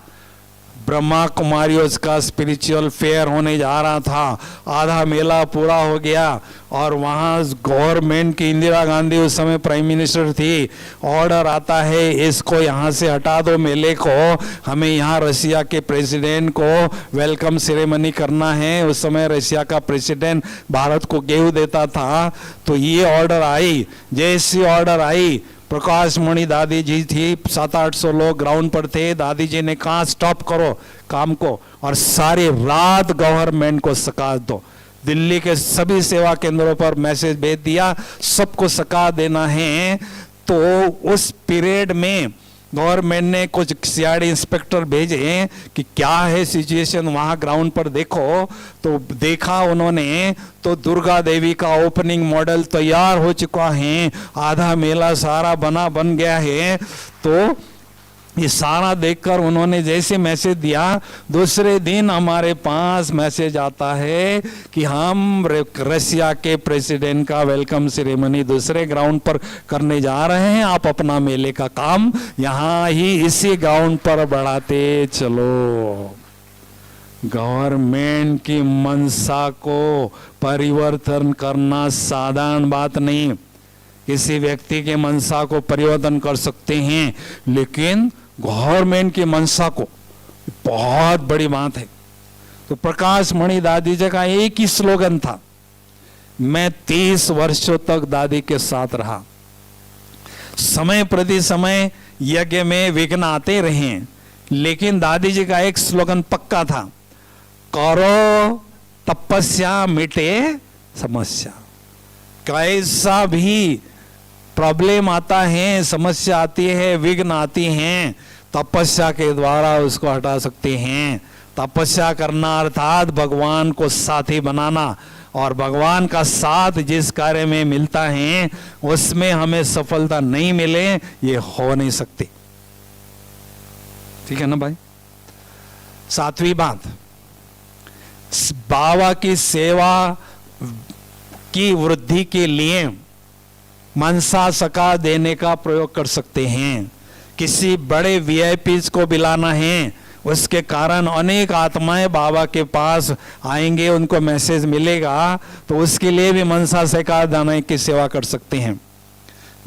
ब्रह्मा कुमारियों का स्पिरिचुअल फेयर होने जा रहा था। आधा मेला पूरा हो गया और वहाँ गवर्नमेंट की, इंदिरा गांधी उस समय प्राइम मिनिस्टर थी, ऑर्डर आता है इसको यहाँ से हटा दो मेले को, हमें यहाँ रशिया के प्रेसिडेंट को वेलकम सेरेमनी करना है। उस समय रशिया का प्रेसिडेंट भारत को गेहूं देता था। तो ये ऑर्डर आई, जैसी ऑर्डर आई, प्रकाश मणि दादी जी थी, 700-800 लोग ग्राउंड पर थे, दादी जी ने कहा स्टॉप करो काम को और सारी रात गवर्नमेंट को सकाश दो। दिल्ली के सभी सेवा केंद्रों पर मैसेज भेज दिया, सबको सकाश देना है। तो उस पीरियड में गवर्नमेंट ने कुछ सीआईडी इंस्पेक्टर भेजे कि क्या है सिचुएशन वहां ग्राउंड पर देखो। तो देखा उन्होंने तो दुर्गा देवी का ओपनिंग मॉडल तैयार हो चुका है, आधा मेला सारा बन गया है। तो ये सारा देखकर उन्होंने जैसे मैसेज दिया, दूसरे दिन हमारे पास मैसेज आता है कि हम रशिया के प्रेसिडेंट का वेलकम सेरेमनी दूसरे ग्राउंड पर करने जा रहे हैं, आप अपना मेले का काम यहाँ ही इसी ग्राउंड पर बढ़ाते चलो। गवर्नमेंट की मनसा को परिवर्तन करना साधारण बात नहीं। किसी व्यक्ति के मनसा को परिवर्तन कर सकते हैं, लेकिन गवर्नमेंट की मनसा को बहुत बड़ी बात है। तो प्रकाश मणि दादी जी का एक ही स्लोगन था, मैं 30 वर्षों तक दादी के साथ रहा। समय प्रति समय यज्ञ में विघ्न आते रहे, लेकिन दादी जी का एक स्लोगन पक्का था, करो तपस्या मिटे समस्या। कैसा भी प्रॉब्लम आता है, समस्या आती है, विघ्न आती हैं, तपस्या के द्वारा उसको हटा सकते हैं। तपस्या करना अर्थात भगवान को साथी बनाना, और भगवान का साथ जिस कार्य में मिलता है उसमें हमें सफलता नहीं मिले ये हो नहीं सकती। ठीक है ना भाई। सातवीं बात, बाबा की सेवा की वृद्धि के लिए मनसा सका देने का प्रयोग कर सकते हैं। किसी बड़े वीआईपीज को बुलाना है, उसके कारण अनेक आत्माएं बाबा के पास आएंगे, उनको मैसेज मिलेगा, तो उसके लिए भी मनसा सका देने की सेवा कर सकते हैं।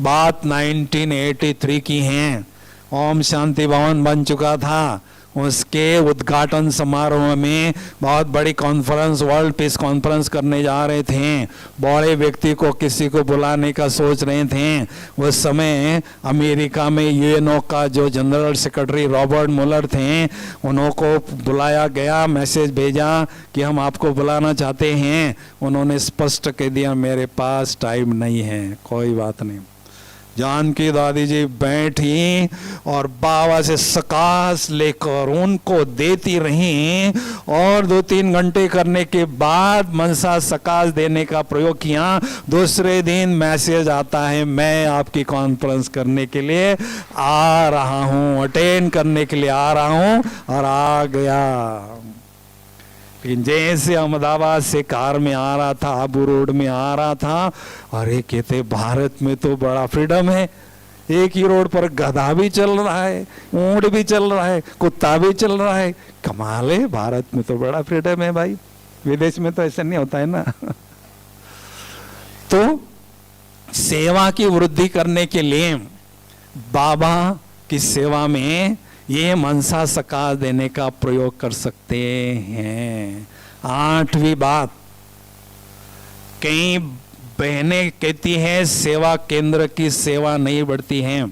बात 1983 की है। ओम शांति भवन बन चुका था, उसके उद्घाटन समारोह में बहुत बड़ी कॉन्फ्रेंस, वर्ल्ड पीस कॉन्फ्रेंस करने जा रहे थे। बड़े व्यक्ति को किसी को बुलाने का सोच रहे थे। उस समय अमेरिका में यूएनओ का जो जनरल सेक्रेटरी रॉबर्ट मुलर थे, उनको बुलाया गया, मैसेज भेजा कि हम आपको बुलाना चाहते हैं। उन्होंने स्पष्ट कह दिया मेरे पास टाइम नहीं है। कोई बात नहीं। जानकी दादी जी बैठी और बाबा से सकाश लेकर उनको देती रही, और 2-3 घंटे करने के बाद मनसा सकाश देने का प्रयोग किया। दूसरे दिन मैसेज आता है मैं आपकी कॉन्फ्रेंस करने के लिए आ रहा हूँ, अटेंड करने के लिए आ रहा हूँ, और आ गया। लेकिन जैसे अहमदाबाद से कार में आ रहा था, आबू रोड में आ रहा था, अरे कहते भारत में तो बड़ा फ्रीडम है, एक ही रोड पर गधा भी चल रहा है, ऊंट भी चल रहा है, कुत्ता भी चल रहा है। कमाल है, भारत में तो बड़ा फ्रीडम है भाई, विदेश में तो ऐसा नहीं होता है ना। तो सेवा की वृद्धि करने के लिए बाबा की सेवा में ये मनसा सकाश देने का प्रयोग कर सकते हैं। 8वीं बात, कई बहनें कहती हैं सेवा केंद्र की सेवा नहीं बढ़ती है।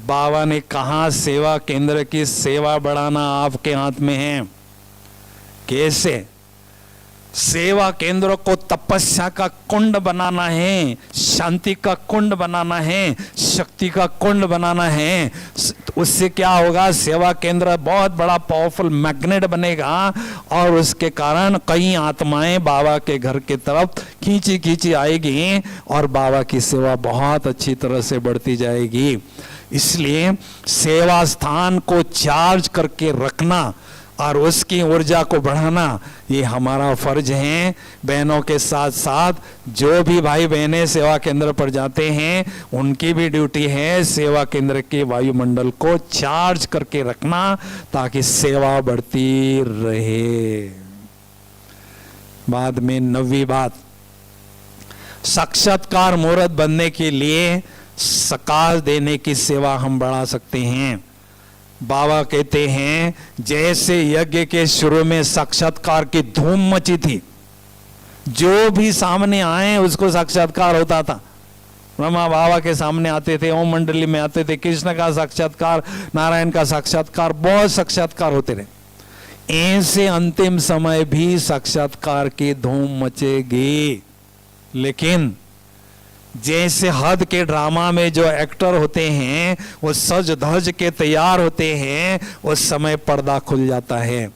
बाबा ने कहा सेवा केंद्र की सेवा बढ़ाना आपके हाथ में है। कैसे? सेवा केंद्र को तपस्या का कुंड बनाना है, शांति का कुंड बनाना है, शक्ति का कुंड बनाना है। उससे क्या होगा, सेवा केंद्र बहुत बड़ा पावरफुल मैग्नेट बनेगा, और उसके कारण कई आत्माएं बाबा के घर की तरफ खींची खींची आएगी, और बाबा की सेवा बहुत अच्छी तरह से बढ़ती जाएगी। इसलिए सेवा स्थान को चार्ज करके रखना और उसकी ऊर्जा को बढ़ाना ये हमारा फर्ज है। बहनों के साथ साथ जो भी भाई बहनें सेवा केंद्र पर जाते हैं, उनकी भी ड्यूटी है सेवा केंद्र के वायुमंडल को चार्ज करके रखना, ताकि सेवा बढ़ती रहे। बाद में 9वीं बात, साक्षात्कार मुहूर्त बनने के लिए सकाश देने की सेवा हम बढ़ा सकते हैं। बाबा कहते हैं जैसे यज्ञ के शुरू में साक्षात्कार की धूम मची थी, जो भी सामने आए उसको साक्षात्कार होता था। ब्रह्मा बाबा के सामने आते थे, ओम मंडली में आते थे, कृष्ण का साक्षात्कार, नारायण का साक्षात्कार, बहुत साक्षात्कार होते रहे। ऐसे अंतिम समय भी साक्षात्कार की धूम मचेगी। लेकिन जैसे हद के ड्रामा में जो एक्टर होते हैं वो सज धज के तैयार होते हैं, उस समय पर्दा खुल जाता है।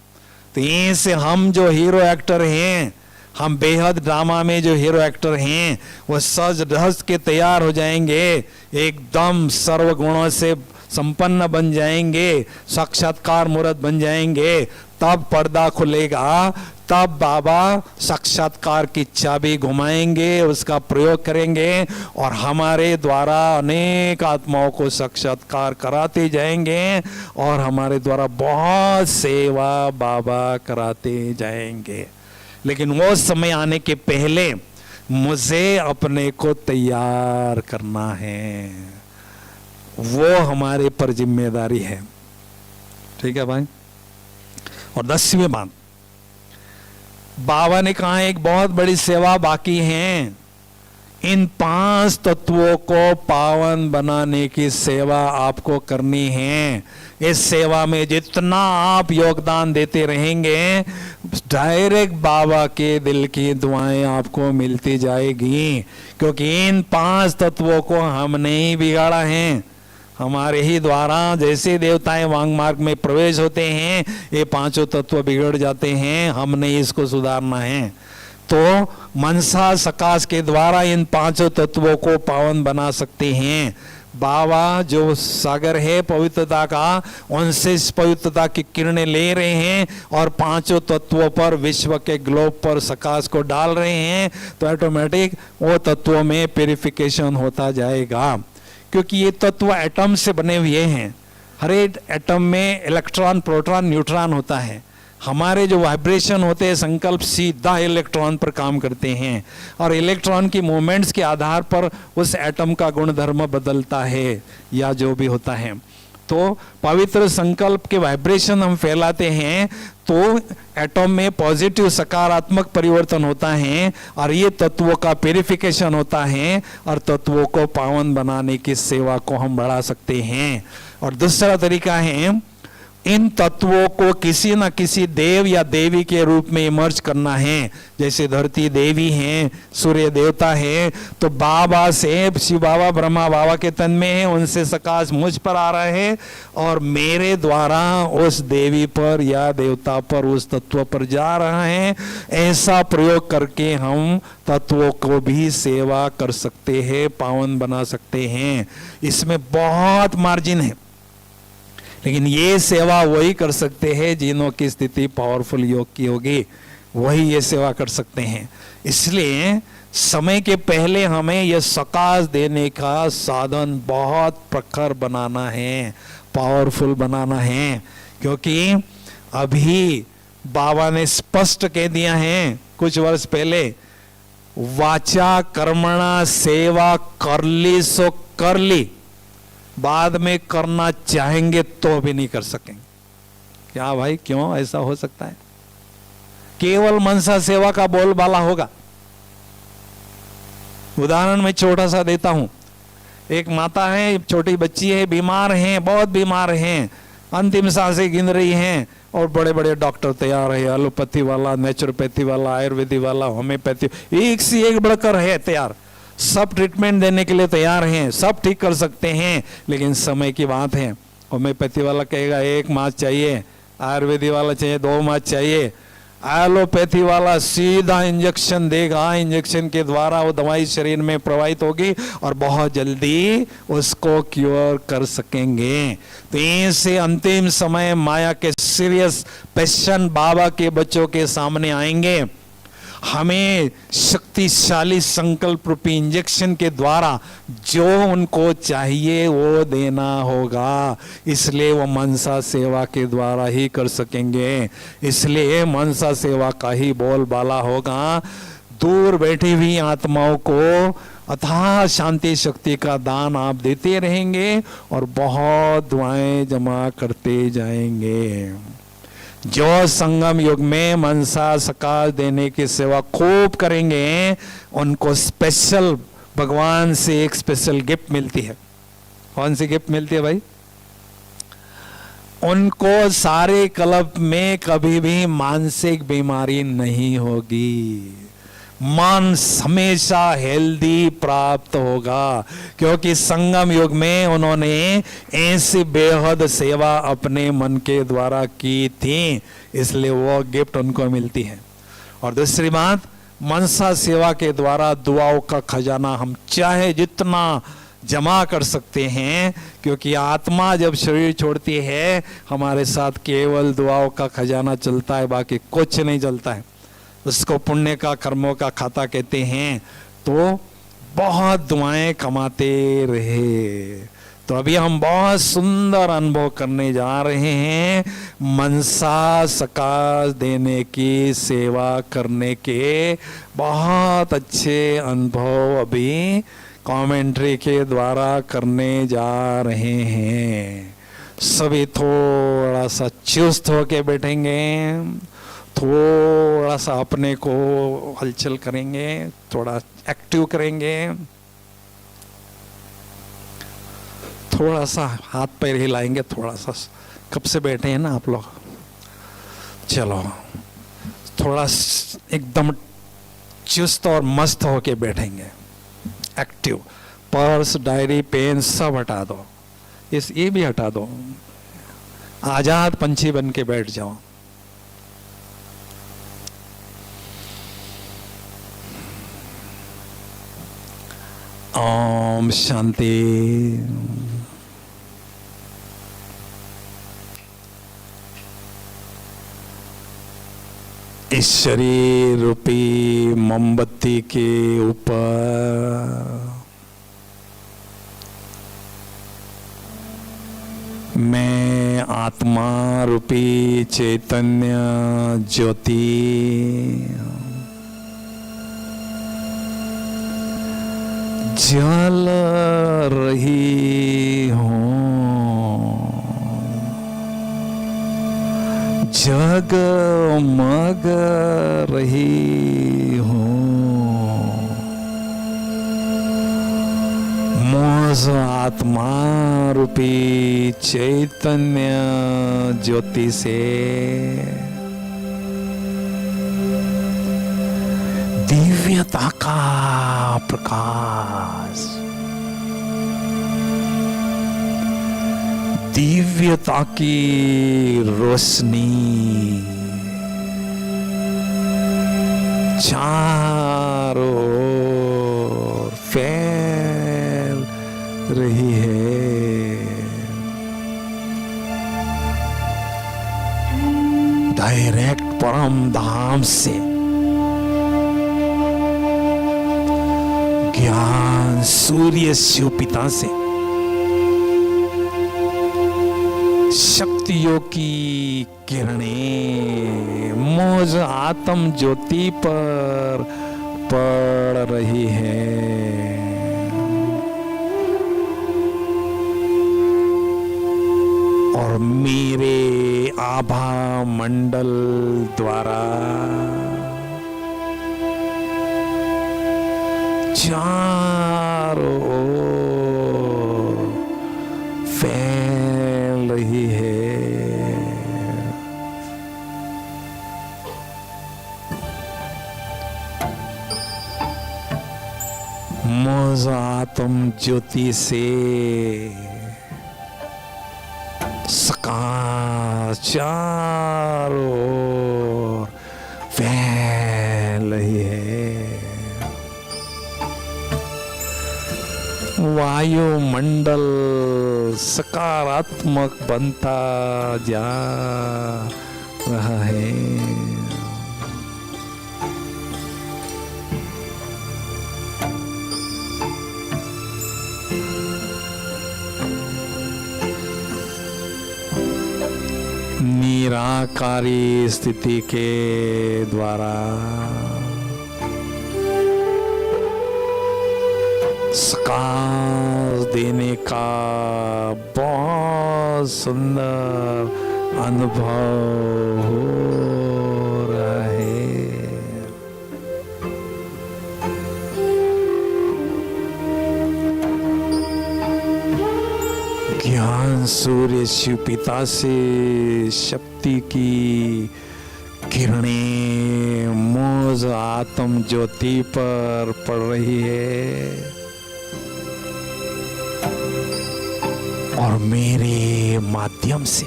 तो ऐसे हम जो हीरो एक्टर हैं, हम बेहद ड्रामा में जो हीरो एक्टर हैं, वो सज धज के तैयार हो जाएंगे, एकदम सर्वगुणों से संपन्न बन जाएंगे, साक्षात्कार मुहूर्त बन जाएंगे। तब पर्दा खुलेगा, तब बाबा साक्षात्कार की चाबी घुमाएंगे, उसका प्रयोग करेंगे, और हमारे द्वारा अनेक आत्माओं को साक्षात्कार कराते जाएंगे, और हमारे द्वारा बहुत सेवा बाबा कराते जाएंगे। लेकिन वो समय आने के पहले मुझे अपने को तैयार करना है, वो हमारे पर जिम्मेदारी है। ठीक है भाई। और 10वीं बात, बाबा ने कहा एक बहुत बड़ी सेवा बाकी है। इन 5 तत्वों को पावन बनाने की सेवा आपको करनी है। इस सेवा में जितना आप योगदान देते रहेंगे, डायरेक्ट बाबा के दिल की दुआएं आपको मिलती जाएगी। क्योंकि इन 5 तत्वों को हमने ही बिगाड़ा है, हमारे ही द्वारा। जैसे देवताएं वांग मार्ग में प्रवेश होते हैं, ये 5 तत्व बिगड़ जाते हैं, हमने इसको सुधारना है। तो मनसा सकाश के द्वारा इन 5 तत्वों को पावन बना सकते हैं। बाबा जो सागर है पवित्रता का, उनसे इस पवित्रता की किरणें ले रहे हैं और 5 तत्वों पर, विश्व के ग्लोब पर सकाश को डाल रहे हैं, तो ऑटोमेटिक वो तत्वों में प्यूरिफिकेशन होता जाएगा। क्योंकि ये तत्व एटम से बने हुए हैं, हर एक एटम में इलेक्ट्रॉन, प्रोटॉन, न्यूट्रॉन होता है। हमारे जो वाइब्रेशन होते हैं, संकल्प सीधा इलेक्ट्रॉन पर काम करते हैं और इलेक्ट्रॉन की मूवमेंट्स के आधार पर उस एटम का गुणधर्म बदलता है या जो भी होता है। तो पवित्र संकल्प के वाइब्रेशन हम फैलाते हैं तो एटम में पॉजिटिव सकारात्मक परिवर्तन होता है और ये तत्वों का प्यूरिफिकेशन होता है और तत्वों को पावन बनाने की सेवा को हम बढ़ा सकते हैं। और दूसरा तरीका है, इन तत्वों को किसी न किसी देव या देवी के रूप में इमर्ज करना है। जैसे धरती देवी हैं, सूर्य देवता है, तो बाबा से, शिव बाबा ब्रह्मा बाबा के तन में है, उनसे सकाश मुझ पर आ रहा है और मेरे द्वारा उस देवी पर या देवता पर, उस तत्व पर जा रहा है। ऐसा प्रयोग करके हम तत्वों को भी सेवा कर सकते हैं, पावन बना सकते हैं। इसमें बहुत मार्जिन है, लेकिन ये सेवा वही कर सकते हैं जिन्हों की स्थिति पावरफुल योग की होगी, वही ये सेवा कर सकते हैं। इसलिए समय के पहले हमें यह सकाश देने का साधन बहुत प्रखर बनाना है, पावरफुल बनाना है। क्योंकि अभी बाबा ने स्पष्ट कह दिया है कुछ वर्ष पहले, वाचा कर्मणा सेवा कर ली सो कर ली, बाद में करना चाहेंगे तो भी नहीं कर सकेंगे। क्या भाई, क्यों ऐसा हो सकता है? केवल मनसा सेवा का बोलबाला होगा। उदाहरण मैं छोटा सा देता हूं। एक माता है, छोटी बच्ची है, बीमार है, बहुत बीमार है, अंतिम सांसें गिन रही हैं और बड़े बड़े डॉक्टर तैयार है, एलोपैथी वाला, नेचुरोपैथी वाला, आयुर्वेदिक वाला, होम्योपैथी, एक से एक बढ़कर है तैयार, सब ट्रीटमेंट देने के लिए तैयार हैं, सब ठीक कर सकते हैं। लेकिन समय की बात है, होम्योपैथी वाला कहेगा 1 मास चाहिए, आयुर्वेदिक वाला चाहिए 2 मास चाहिए, एलोपैथी वाला सीधा इंजेक्शन देगा, इंजेक्शन के द्वारा वो दवाई शरीर में प्रवाहित होगी और बहुत जल्दी उसको क्योर कर सकेंगे। तो ऐसे अंतिम समय माया के सीरियस पेशेंट बाबा के बच्चों के सामने आएंगे। हमें शक्तिशाली संकल्प रूपी इंजेक्शन के द्वारा जो उनको चाहिए वो देना होगा। इसलिए वो मनसा सेवा के द्वारा ही कर सकेंगे। इसलिए मनसा सेवा का ही बोलबाला होगा। दूर बैठी हुई आत्माओं को अथाह शांति शक्ति का दान आप देते रहेंगे और बहुत दुआएं जमा करते जाएंगे। जो संगम युग में मनसा सकाश देने की सेवा खूब करेंगे, उनको स्पेशल भगवान से एक स्पेशल गिफ्ट मिलती है। कौन सी गिफ्ट मिलती है भाई? उनको सारे कल्प में कभी भी मानसिक बीमारी नहीं होगी, मन हमेशा हेल्दी प्राप्त होगा। क्योंकि संगम युग में उन्होंने ऐसी बेहद सेवा अपने मन के द्वारा की थी, इसलिए वो गिफ्ट उनको मिलती है। और दूसरी बात, मनसा सेवा के द्वारा दुआओं का खजाना हम चाहे जितना जमा कर सकते हैं। क्योंकि आत्मा जब शरीर छोड़ती है, हमारे साथ केवल दुआओं का खजाना चलता है, बाकी कुछ नहीं चलता है। उसको पुण्य का, कर्मों का खाता कहते हैं। तो बहुत दुआएं कमाते रहे। तो अभी हम बहुत सुंदर अनुभव करने जा रहे हैं, मनसा सकाश देने की सेवा करने के बहुत अच्छे अनुभव अभी कमेंट्री के द्वारा करने जा रहे हैं। सभी थोड़ा सा चुस्त होके बैठेंगे, थोड़ा सा अपने को हलचल करेंगे, थोड़ा एक्टिव करेंगे, थोड़ा सा हाथ पैर हिलाएंगे, थोड़ा सा। कब से बैठे हैं ना आप लोग? चलो थोड़ा एकदम चुस्त और मस्त होके बैठेंगे, एक्टिव। पर्स, डायरी, पेन सब हटा दो, ये भी हटा दो। आजाद पंछी बन के बैठ जाओ। ओम शांति। इस शरीर रूपी मोमबत्ती के ऊपर मैं आत्मा रूपी चैतन्य ज्योति जल रही हूँ, जगमग रही हूँ। मुझ आत्मा रूपी चैतन्य ज्योति से दिव्यता का प्रकाश, दिव्यता की रोशनी चारों ओर फैल रही है। डायरेक्ट परम धाम से ज्ञान सूर्य शिव पिता से शक्तियों की किरणें मुझ आत्म ज्योति पर पड़ रही है। और मेरे आभा मंडल द्वारा चारों ओर फैल रही है। मुझ आत्म ज्योति से प्रकाश चारों ओर फैल रही है। वायुमंडल सकारात्मक बनता जा रहा है। निराकारी स्थिति के द्वारा प्रकाश देने का बहुत सुंदर अनुभव हो रहा है। ज्ञान सूर्य शिव पिता से शक्ति की किरणें मुझ आत्म ज्योति पर पड़ रही है और मेरे माध्यम से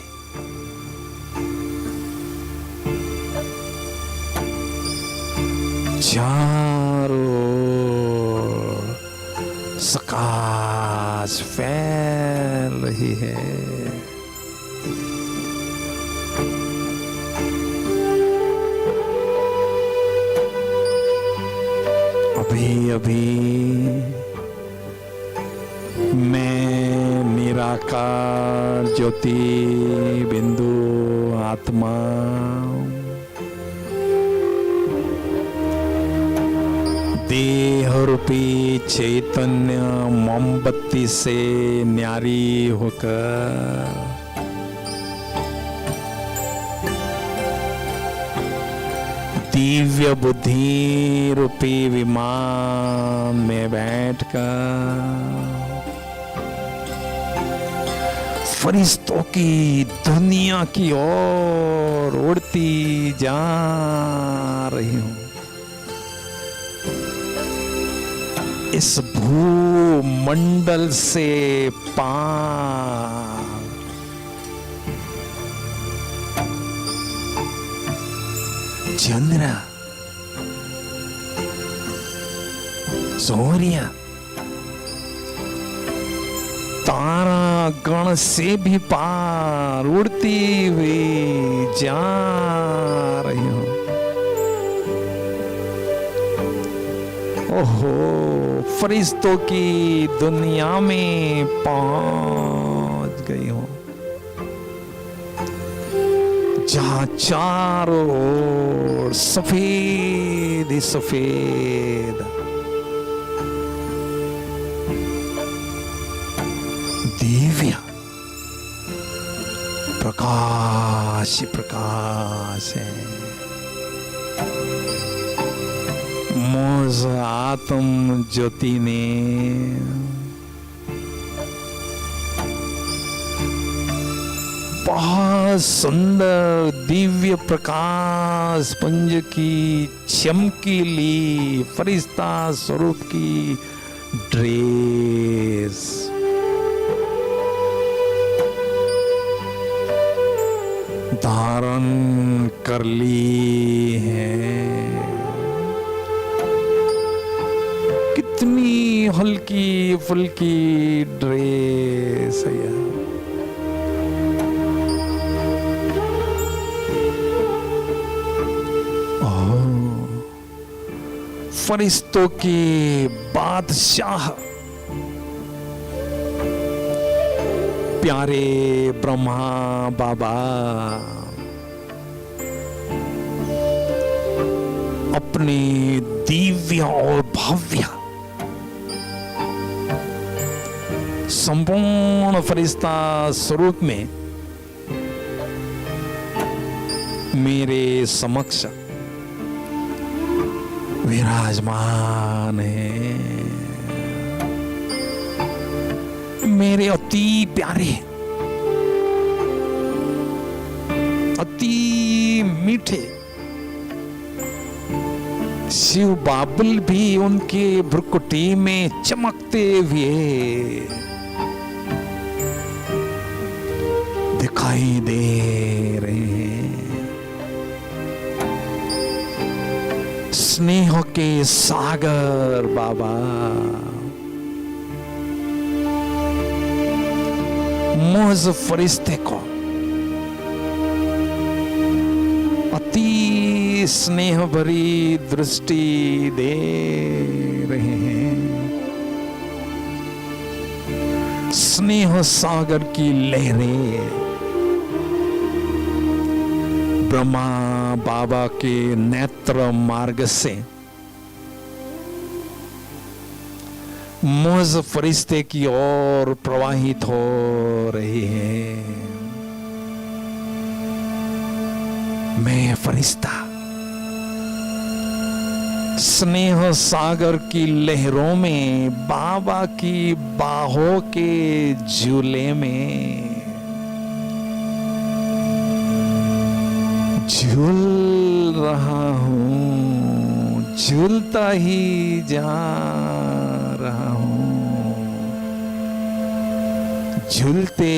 चारों ओर प्रकाश फैल रही है। अभी अभी मैं निराकार ज्योति बिंदु आत्मा देह रूपी चैतन्य मोमबत्ती से न्यारी होकर दिव्य बुद्धि रूपी विमान में बैठकर फरिश्तों की दुनिया की ओर उड़ती जा रही हूं। इस भूमंडल से पार चंद्र, सूर्य, तारा गण से भी पार उड़ती हुई जा रही हूं। ओहो, फरिश्तों की दुनिया में पहुंच गई हूं, जहां चारों ओर सफेद ही सफेद दिव्य प्रकाश ही प्रकाश है। मुझ आत्म ज्योति ने बहुत सुंदर दिव्य प्रकाश पुंज की चमकीली फरिश्ता स्वरूप की ड्रेस धारण कर ली है। कितनी हल्की फुल्की ड्रेस है यार। फरिश्तों के बादशाह प्यारे ब्रह्मा बाबा अपने दिव्य और भव्य संपूर्ण फरिश्ता स्वरूप में मेरे समक्ष विराजमान है। मेरे अति प्यारे, अति मीठे शिव बाबुल भी उनके भ्रुकुटी में चमकते हुए दिखाई दे रहे हैं। स्नेह के सागर बाबा मुझ फरिश्ते को अति स्नेह भरी दृष्टि दे रहे हैं। स्नेह सागर की लहरें ब्रह्मा बाबा के नेत्र मार्ग से मुझ फरिश्ते की ओर प्रवाहित हो रही है। मैं फरिश्ता स्नेह सागर की लहरों में बाबा की बाहों के झूले में झूल रहा हूं, झूलता ही जा रहा हूं। झूलते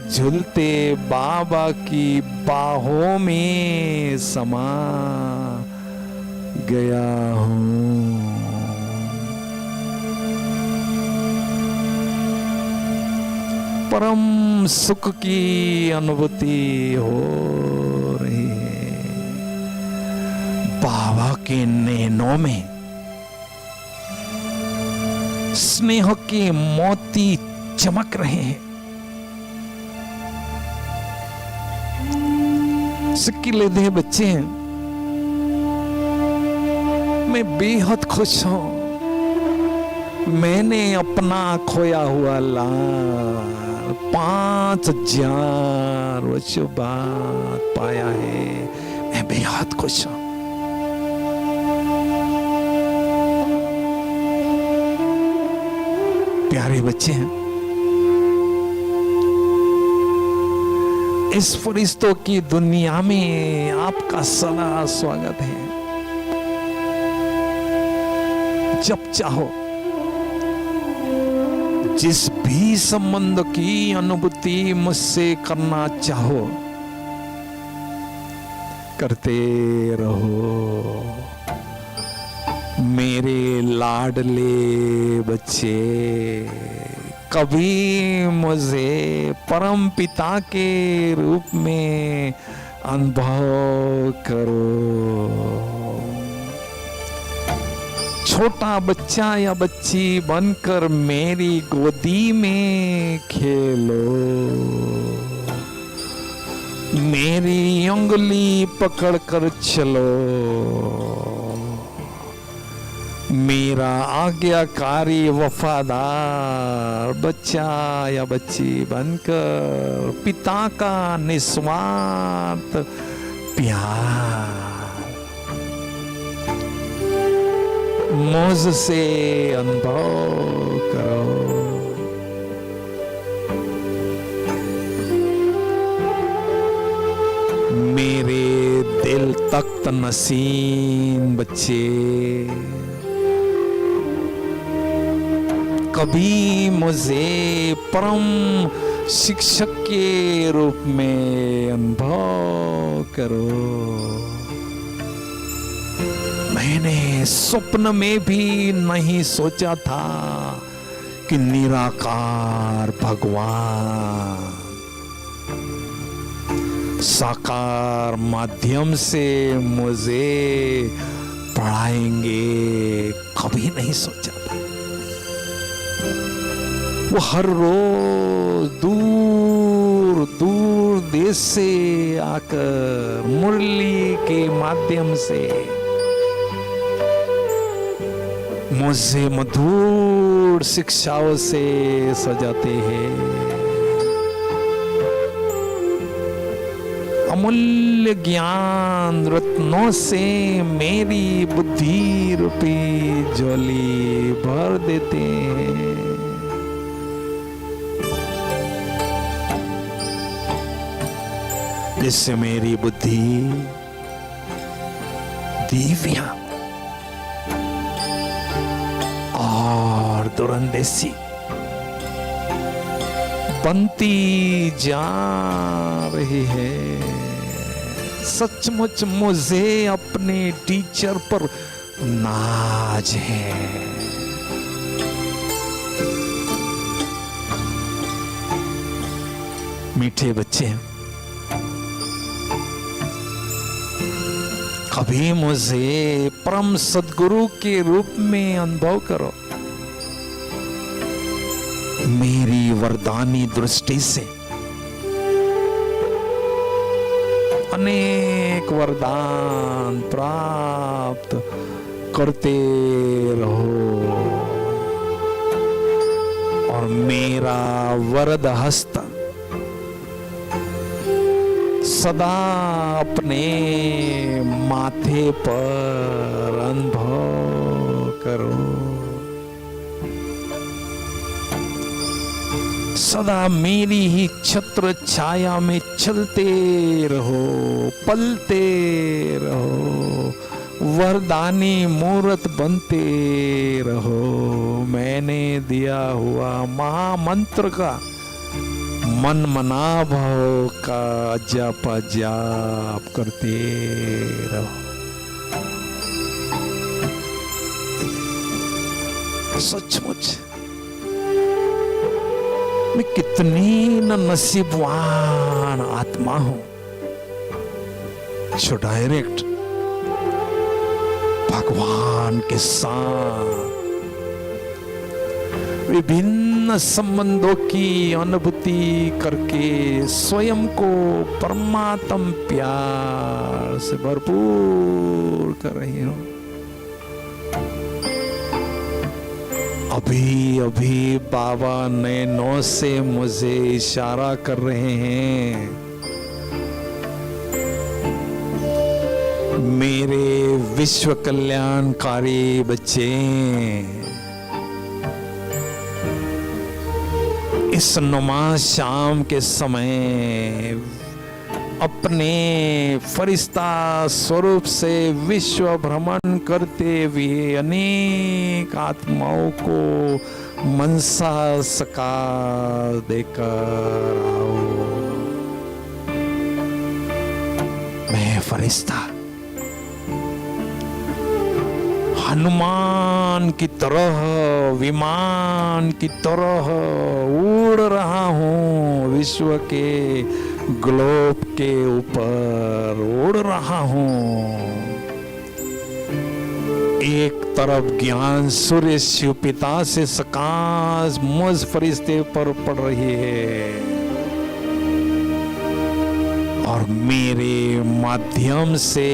झूलते बाबा की बाहों में समा गया हूं। परम सुख की अनुभूति हो रही है। बाबा के नैनों में स्नेह के मोती चमक रहे हैं। सिक्किले दे बच्चे हैं, मैं बेहद खुश हूं। मैंने अपना खोया हुआ लाल 5000 वर्षों बाद पाया है। मैं बेहद खुश हूं। प्यारे बच्चे हैं, इस फरिश्तों की दुनिया में आपका सदा स्वागत है। जब चाहो जिस भी संबंध की अनुभूति मुझसे करना चाहो करते रहो। मेरे लाडले बच्चे, कभी मुझे परम पिता के रूप में अनुभव करो। छोटा बच्चा या बच्ची बनकर मेरी गोदी में खेलो। मेरी उंगली पकड़कर चलो। मेरा आज्ञाकारी वफादार बच्चा या बच्ची बनकर पिता का निस्वार्थ प्यार मुझसे अनुभव करो। मेरे दिल तख्त नसीन बच्चे, कभी मुझे परम शिक्षक के रूप में अनुभव करो। मैंने स्वप्न में भी नहीं सोचा था कि निराकार भगवान साकार माध्यम से मुझे पढ़ाएंगे। कभी नहीं सोचा था। वो हर रोज दूर दूर देश से आकर मुरली के माध्यम से मुझे मधुर शिक्षाओं से सजाते हैं। अमूल्य ज्ञान रत्नों से मेरी बुद्धि रूपी झोली भर देते हैं। जिससे मेरी बुद्धि दिव्या और दुरंदेशी बनती जा रही है। सचमुच मुझे अपने टीचर पर नाज है। मीठे बच्चे, कभी मुझे परम सद्गुरु के रूप में अनुभव करो। मेरी वरदानी दृष्टि से अनेक वरदान प्राप्त करते रहो और मेरा वरद हस्त सदा अपने माथे पर अनुभव करो। सदा मेरी ही छत्र छाया में चलते रहो, पलते रहो, वरदानी मूर्त बनते रहो। मैंने दिया हुआ महामंत्र का मन मनाभाव का जप जाप करते रहो। सचमुच मैं कितनी नसीबवान आत्मा हूं जो डायरेक्ट भगवान के साथ विभिन्न संबंधों की अनुभूति करके स्वयं को परमात्म प्यार से भरपूर कर रही हूं। अभी अभी बाबा नैनों से मुझे इशारा कर रहे हैं। मेरे विश्व कल्याणकारी बच्चे, इस नमाज शाम के समय अपने फरिश्ता स्वरूप से विश्व भ्रमण करते हुए अनेक आत्माओं को मनसा सकार देकर आओ। मैं फरिश्ता हनुमान की तरह, विमान की तरह उड़ रहा हूँ, विश्व के ग्लोब के ऊपर उड़ रहा हूँ। एक तरफ ज्ञान सूर्य शिव पिता से सकाश मुझ फरिश्ते पर पड़ रही है और मेरे माध्यम से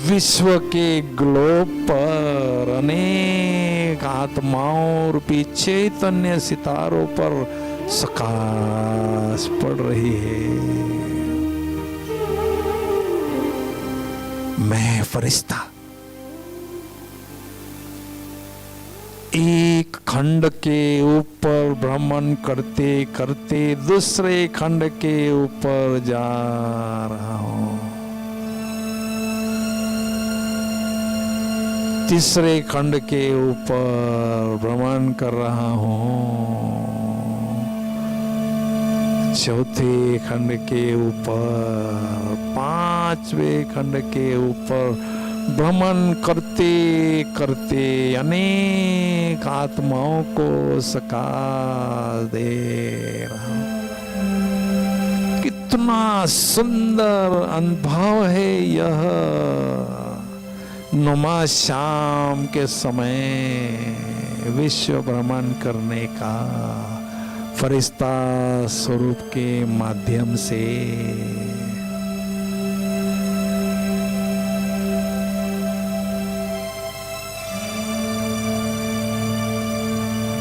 विश्व के ग्लोब पर अनेक आत्माओं रूपी चैतन्य सितारों पर सकाश पड़ रही है। मैं फरिश्ता एक खंड के ऊपर भ्रमण करते करते दूसरे खंड के ऊपर जा रहा हूं, तीसरे खंड के ऊपर भ्रमण कर रहा हूं, चौथे खंड के ऊपर, पांचवें खंड के ऊपर भ्रमण करते करते अनेक आत्माओं को सकार दे रहा हूं। कितना सुंदर अनुभव है यह नुमा शाम के समय विश्व भ्रमण करने का फरिश्ता स्वरूप के माध्यम से।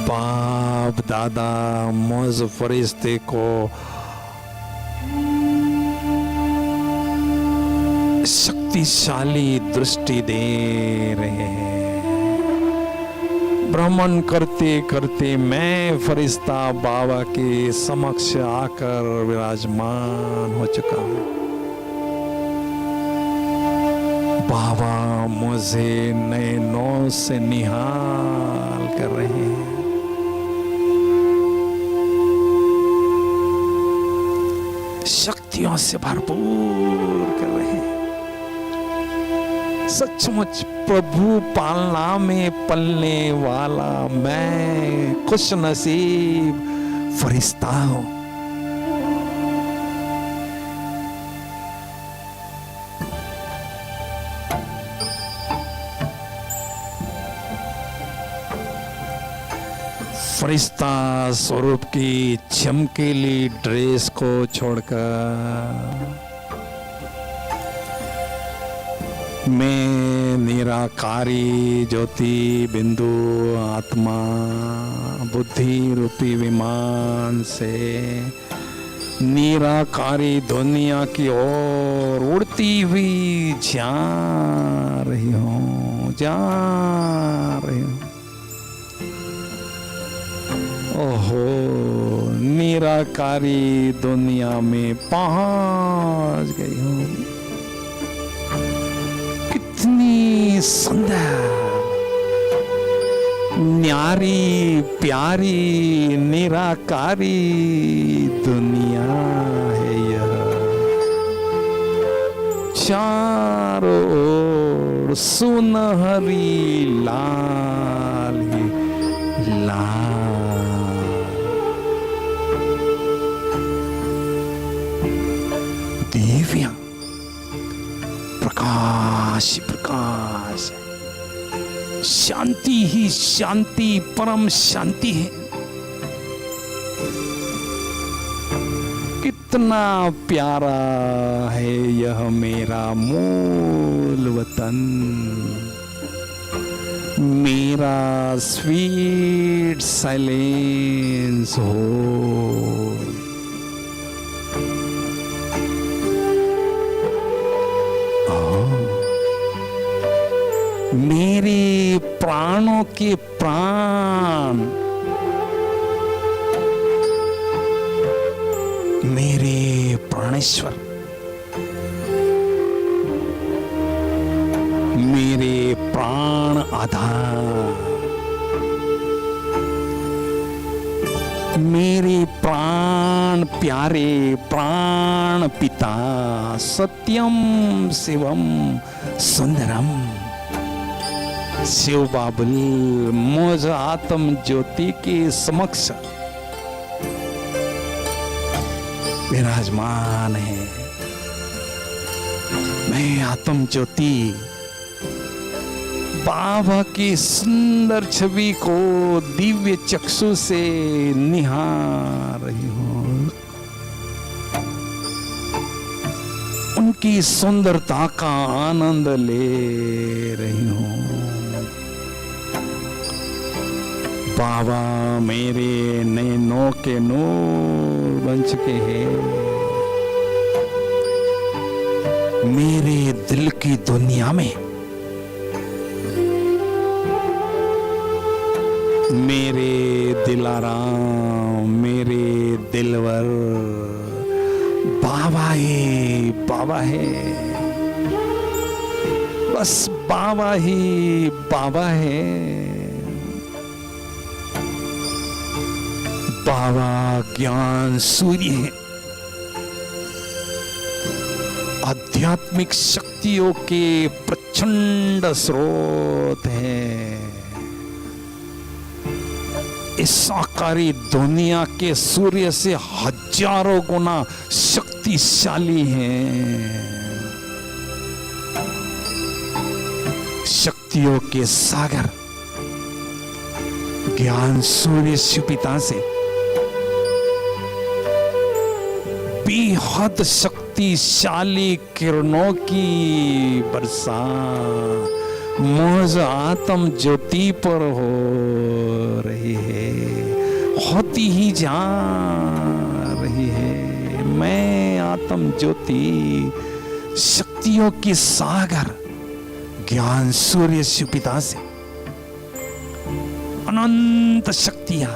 बाप दादा मुझ फरिश्ते को शक्तिशाली दृष्टि दे रहे हैं। भ्रमण करते करते मैं फरिश्ता बाबा के समक्ष आकर विराजमान हो चुका हूं। बाबा मुझे नए नौ से निहाल कर रहे हैं। शक्तियों से भरपूर कर रहे हैं। सचमुच प्रभु पालना में पलने वाला मैं खुश नसीब फरिश्ता हूं। फरिश्ता स्वरूप की चमकीली ड्रेस को छोड़कर मैं निराकारी ज्योति बिंदु आत्मा बुद्धि रूपी विमान से निराकारी दुनिया की ओर उड़ती हुई जा रही हूँ। ओहो, निराकारी दुनिया में पहुंच गई हूँ। कितनी सुंदर, न्यारी, प्यारी, निराकारी दुनिया है यह। चारों ओर सुनहरी लाल ही लाल, दिव्य प्रकाश प्रकाश, शांति ही शांति, परम शांति है। कितना प्यारा है यह मेरा मूल वतन, मेरा स्वीट साइलेंस हो। मेरे प्राणों के प्राण मेरे प्राणेश्वर, मेरे प्राण आधार, मेरे प्राण प्यारे प्राण पिता, सत्यम शिवम सुंदरम शिव बाबुल मुझ आत्म ज्योति के समक्ष विराजमान है। मैं आत्म ज्योति बाबा की सुंदर छवि को दिव्य चक्षु से निहार रही हूं। उनकी सुंदरता का आनंद ले रही हूं। बाबा मेरे नैनों के नूर बन चुके हैं। मेरे दिल की दुनिया में मेरे दिलाराम, मेरे दिलवर बाबा ही बाबा है। बस बाबा ही बाबा है। बाबा ज्ञान सूर्य है। आध्यात्मिक शक्तियों के प्रचंड स्रोत है। इस साकारी दुनिया के सूर्य से हजारों गुना शक्तिशाली हैं। शक्तियों के सागर ज्ञान सूर्य शिव पिता से बेहद शक्तिशाली किरणों की वर्षा मुझ आत्म ज्योति पर हो रही है, होती ही जा रही है। मैं आत्म ज्योति शक्तियों की सागर ज्ञान सूर्य शिव पिता से अनंत शक्तियां,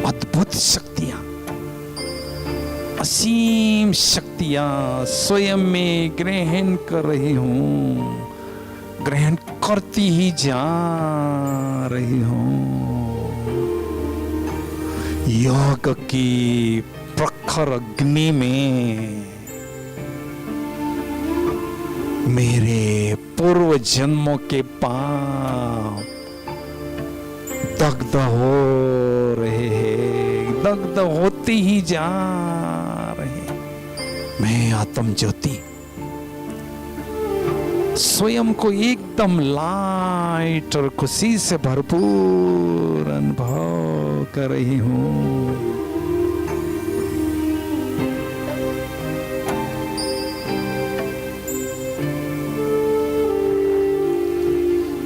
अद्भुत शक्तियां, असीम शक्तियां स्वयं में ग्रहण कर रही हूं, ग्रहण करती ही जा रही हूं। योग की प्रखर अग्नि में मेरे पूर्व जन्मों के पाप दग्ध हो रहे हैं, दग्ध होते ही जा रहे। मैं आत्म ज्योति स्वयं को एकदम लाइट और खुशी से भरपूर अनुभव कर रही हूं।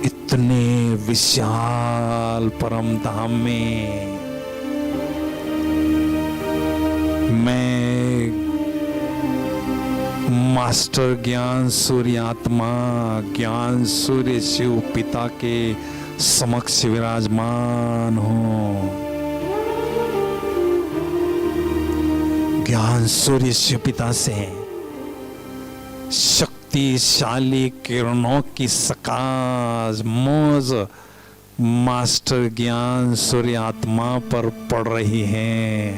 इतने विशाल परम धाम में मैं मास्टर ज्ञान सूर्य आत्मा, ज्ञान सूर्य शिव पिता के समक्ष विराजमान हूं। ज्ञान सूर्य शिव पिता से शक्तिशाली किरणों की सकाश मुझ मास्टर ज्ञान सूर्य आत्मा पर पड़ रही है,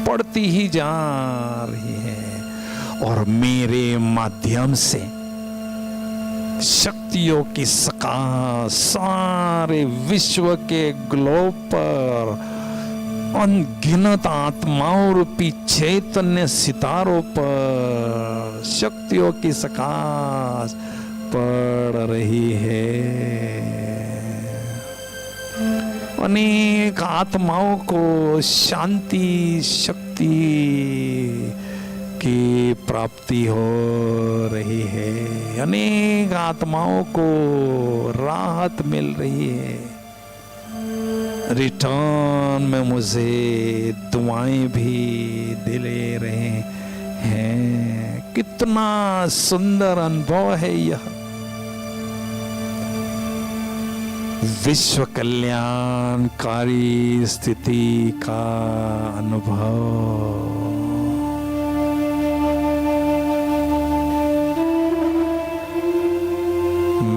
पड़ती ही जा रही है। और मेरे माध्यम से शक्तियों की सकाश सारे विश्व के ग्लोब पर अनगिनत आत्माओं रूपी चैतन्य सितारों पर शक्तियों की सकाश पड़ रही है। अनेक आत्माओं को शांति शक्ति की प्राप्ति हो रही है। अनेक आत्माओं को राहत मिल रही है। रिटर्न में मुझे दुआएं भी दिले रहे हैं। कितना सुंदर अनुभव है यह। विश्व कल्याणकारी स्थिति का अनुभव।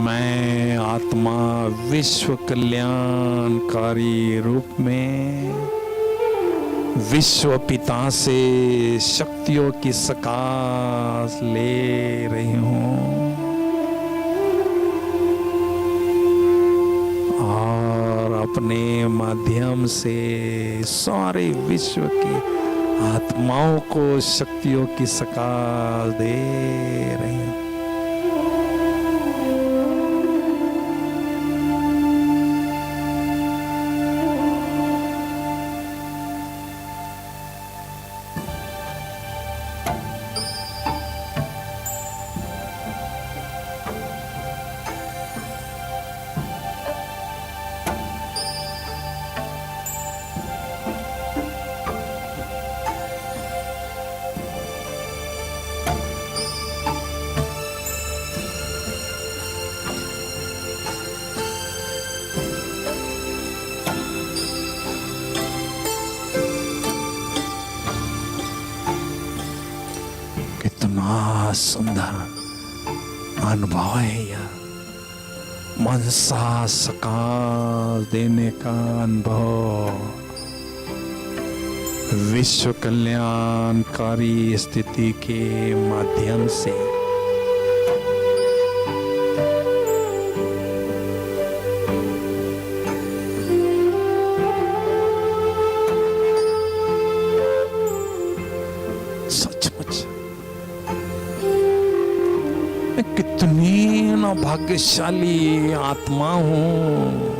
मैं आत्मा विश्व कल्याणकारी रूप में विश्व पिता से शक्तियों की सकाश ले रही हूँ और अपने माध्यम से सारे विश्व की आत्माओं को शक्तियों की सकाश दे रही हूँ। कितना सुंदर अनुभव है यह मनसा सकाश देने का अनुभव। विश्व कल्याणकारी स्थिति के माध्यम से सचमुच कितनी ना भाग्यशाली आत्मा हूं।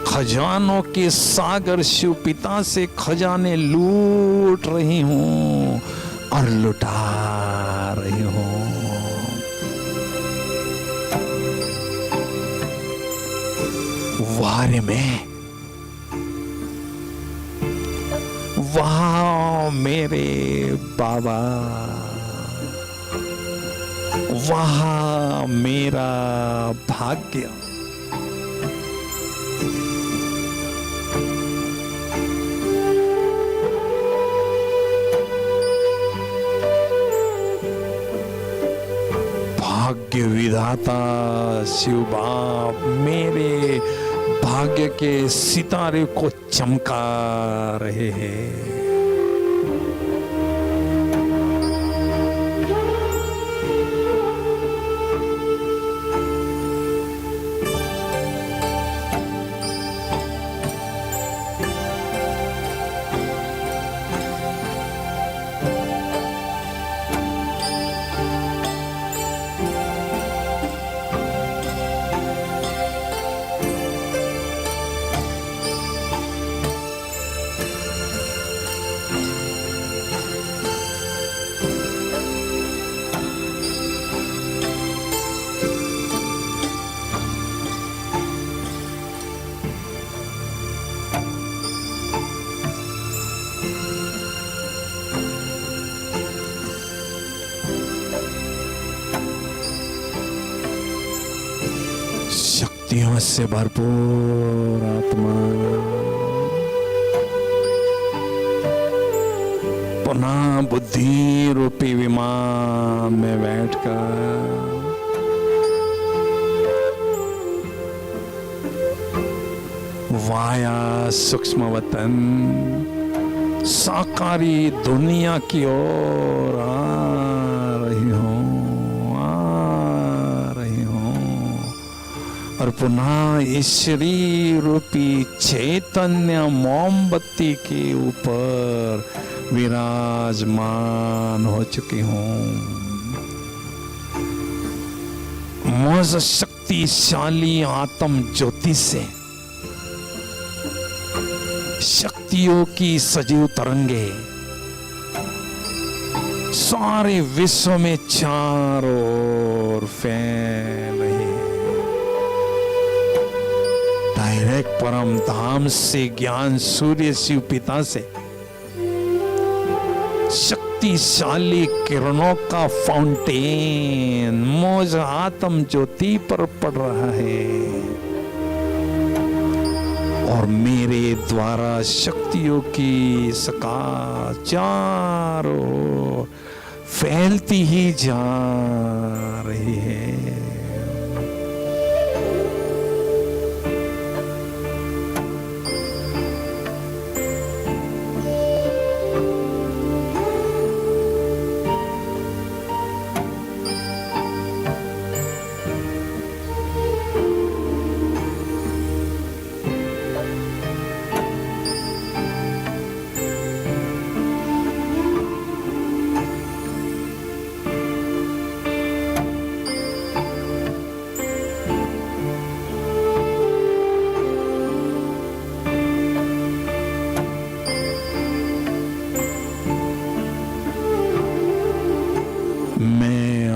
खजानों के सागर शिव पिता से खजाने लूट रही हूं और लुटा रही हूं। वारे में वहां मेरे बाबा, वहां मेरा भाग्य। भाग्य विधाता शिव बाप मेरे भाग्य के सितारे को चमका रहे हैं। शक्तियों से भरपूर आत्मा पुनः बुद्धि रूपी विमान में बैठकर वाया सूक्ष्म वतन साकारी दुनिया की ओर आ रही हूं और पुनः ईश्वरी रूपी चैतन्य मोमबत्ती के ऊपर विराजमान हो चुकी हूं। मुझ शक्तिशाली आत्म ज्योति से शक्तियों की सजीव तरंगे सारे विश्व में चारों ओर फैल रही है। डायरेक्ट परम धाम से ज्ञान सूर्य शिव पिता से शक्तिशाली किरणों का फाउंटेन मुझ आत्म ज्योति पर पड़ रहा है। और मेरे द्वारा शक्तियों की सका चारों ओर फैलती ही जा रही है।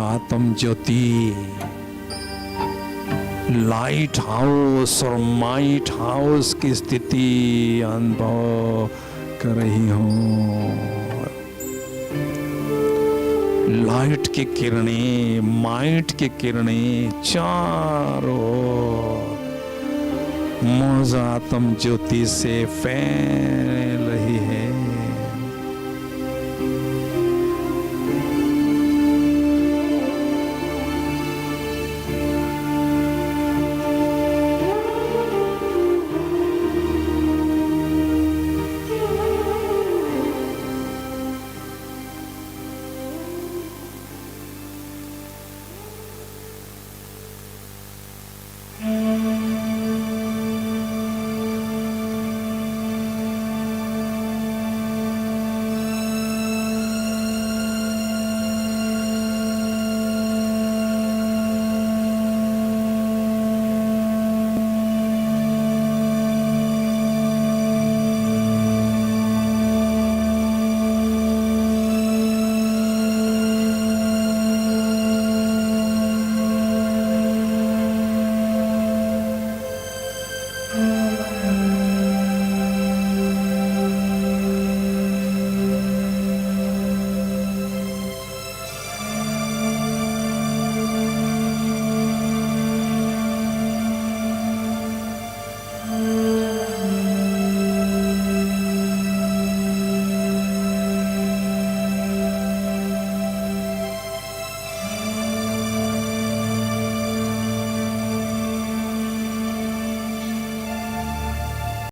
आत्म ज्योति लाइट हाउस और माइट हाउस की स्थिति अनुभव कर रही हूं। लाइट की किरणें, माइट की किरणें चारों मुझ आत्म ज्योति से फैल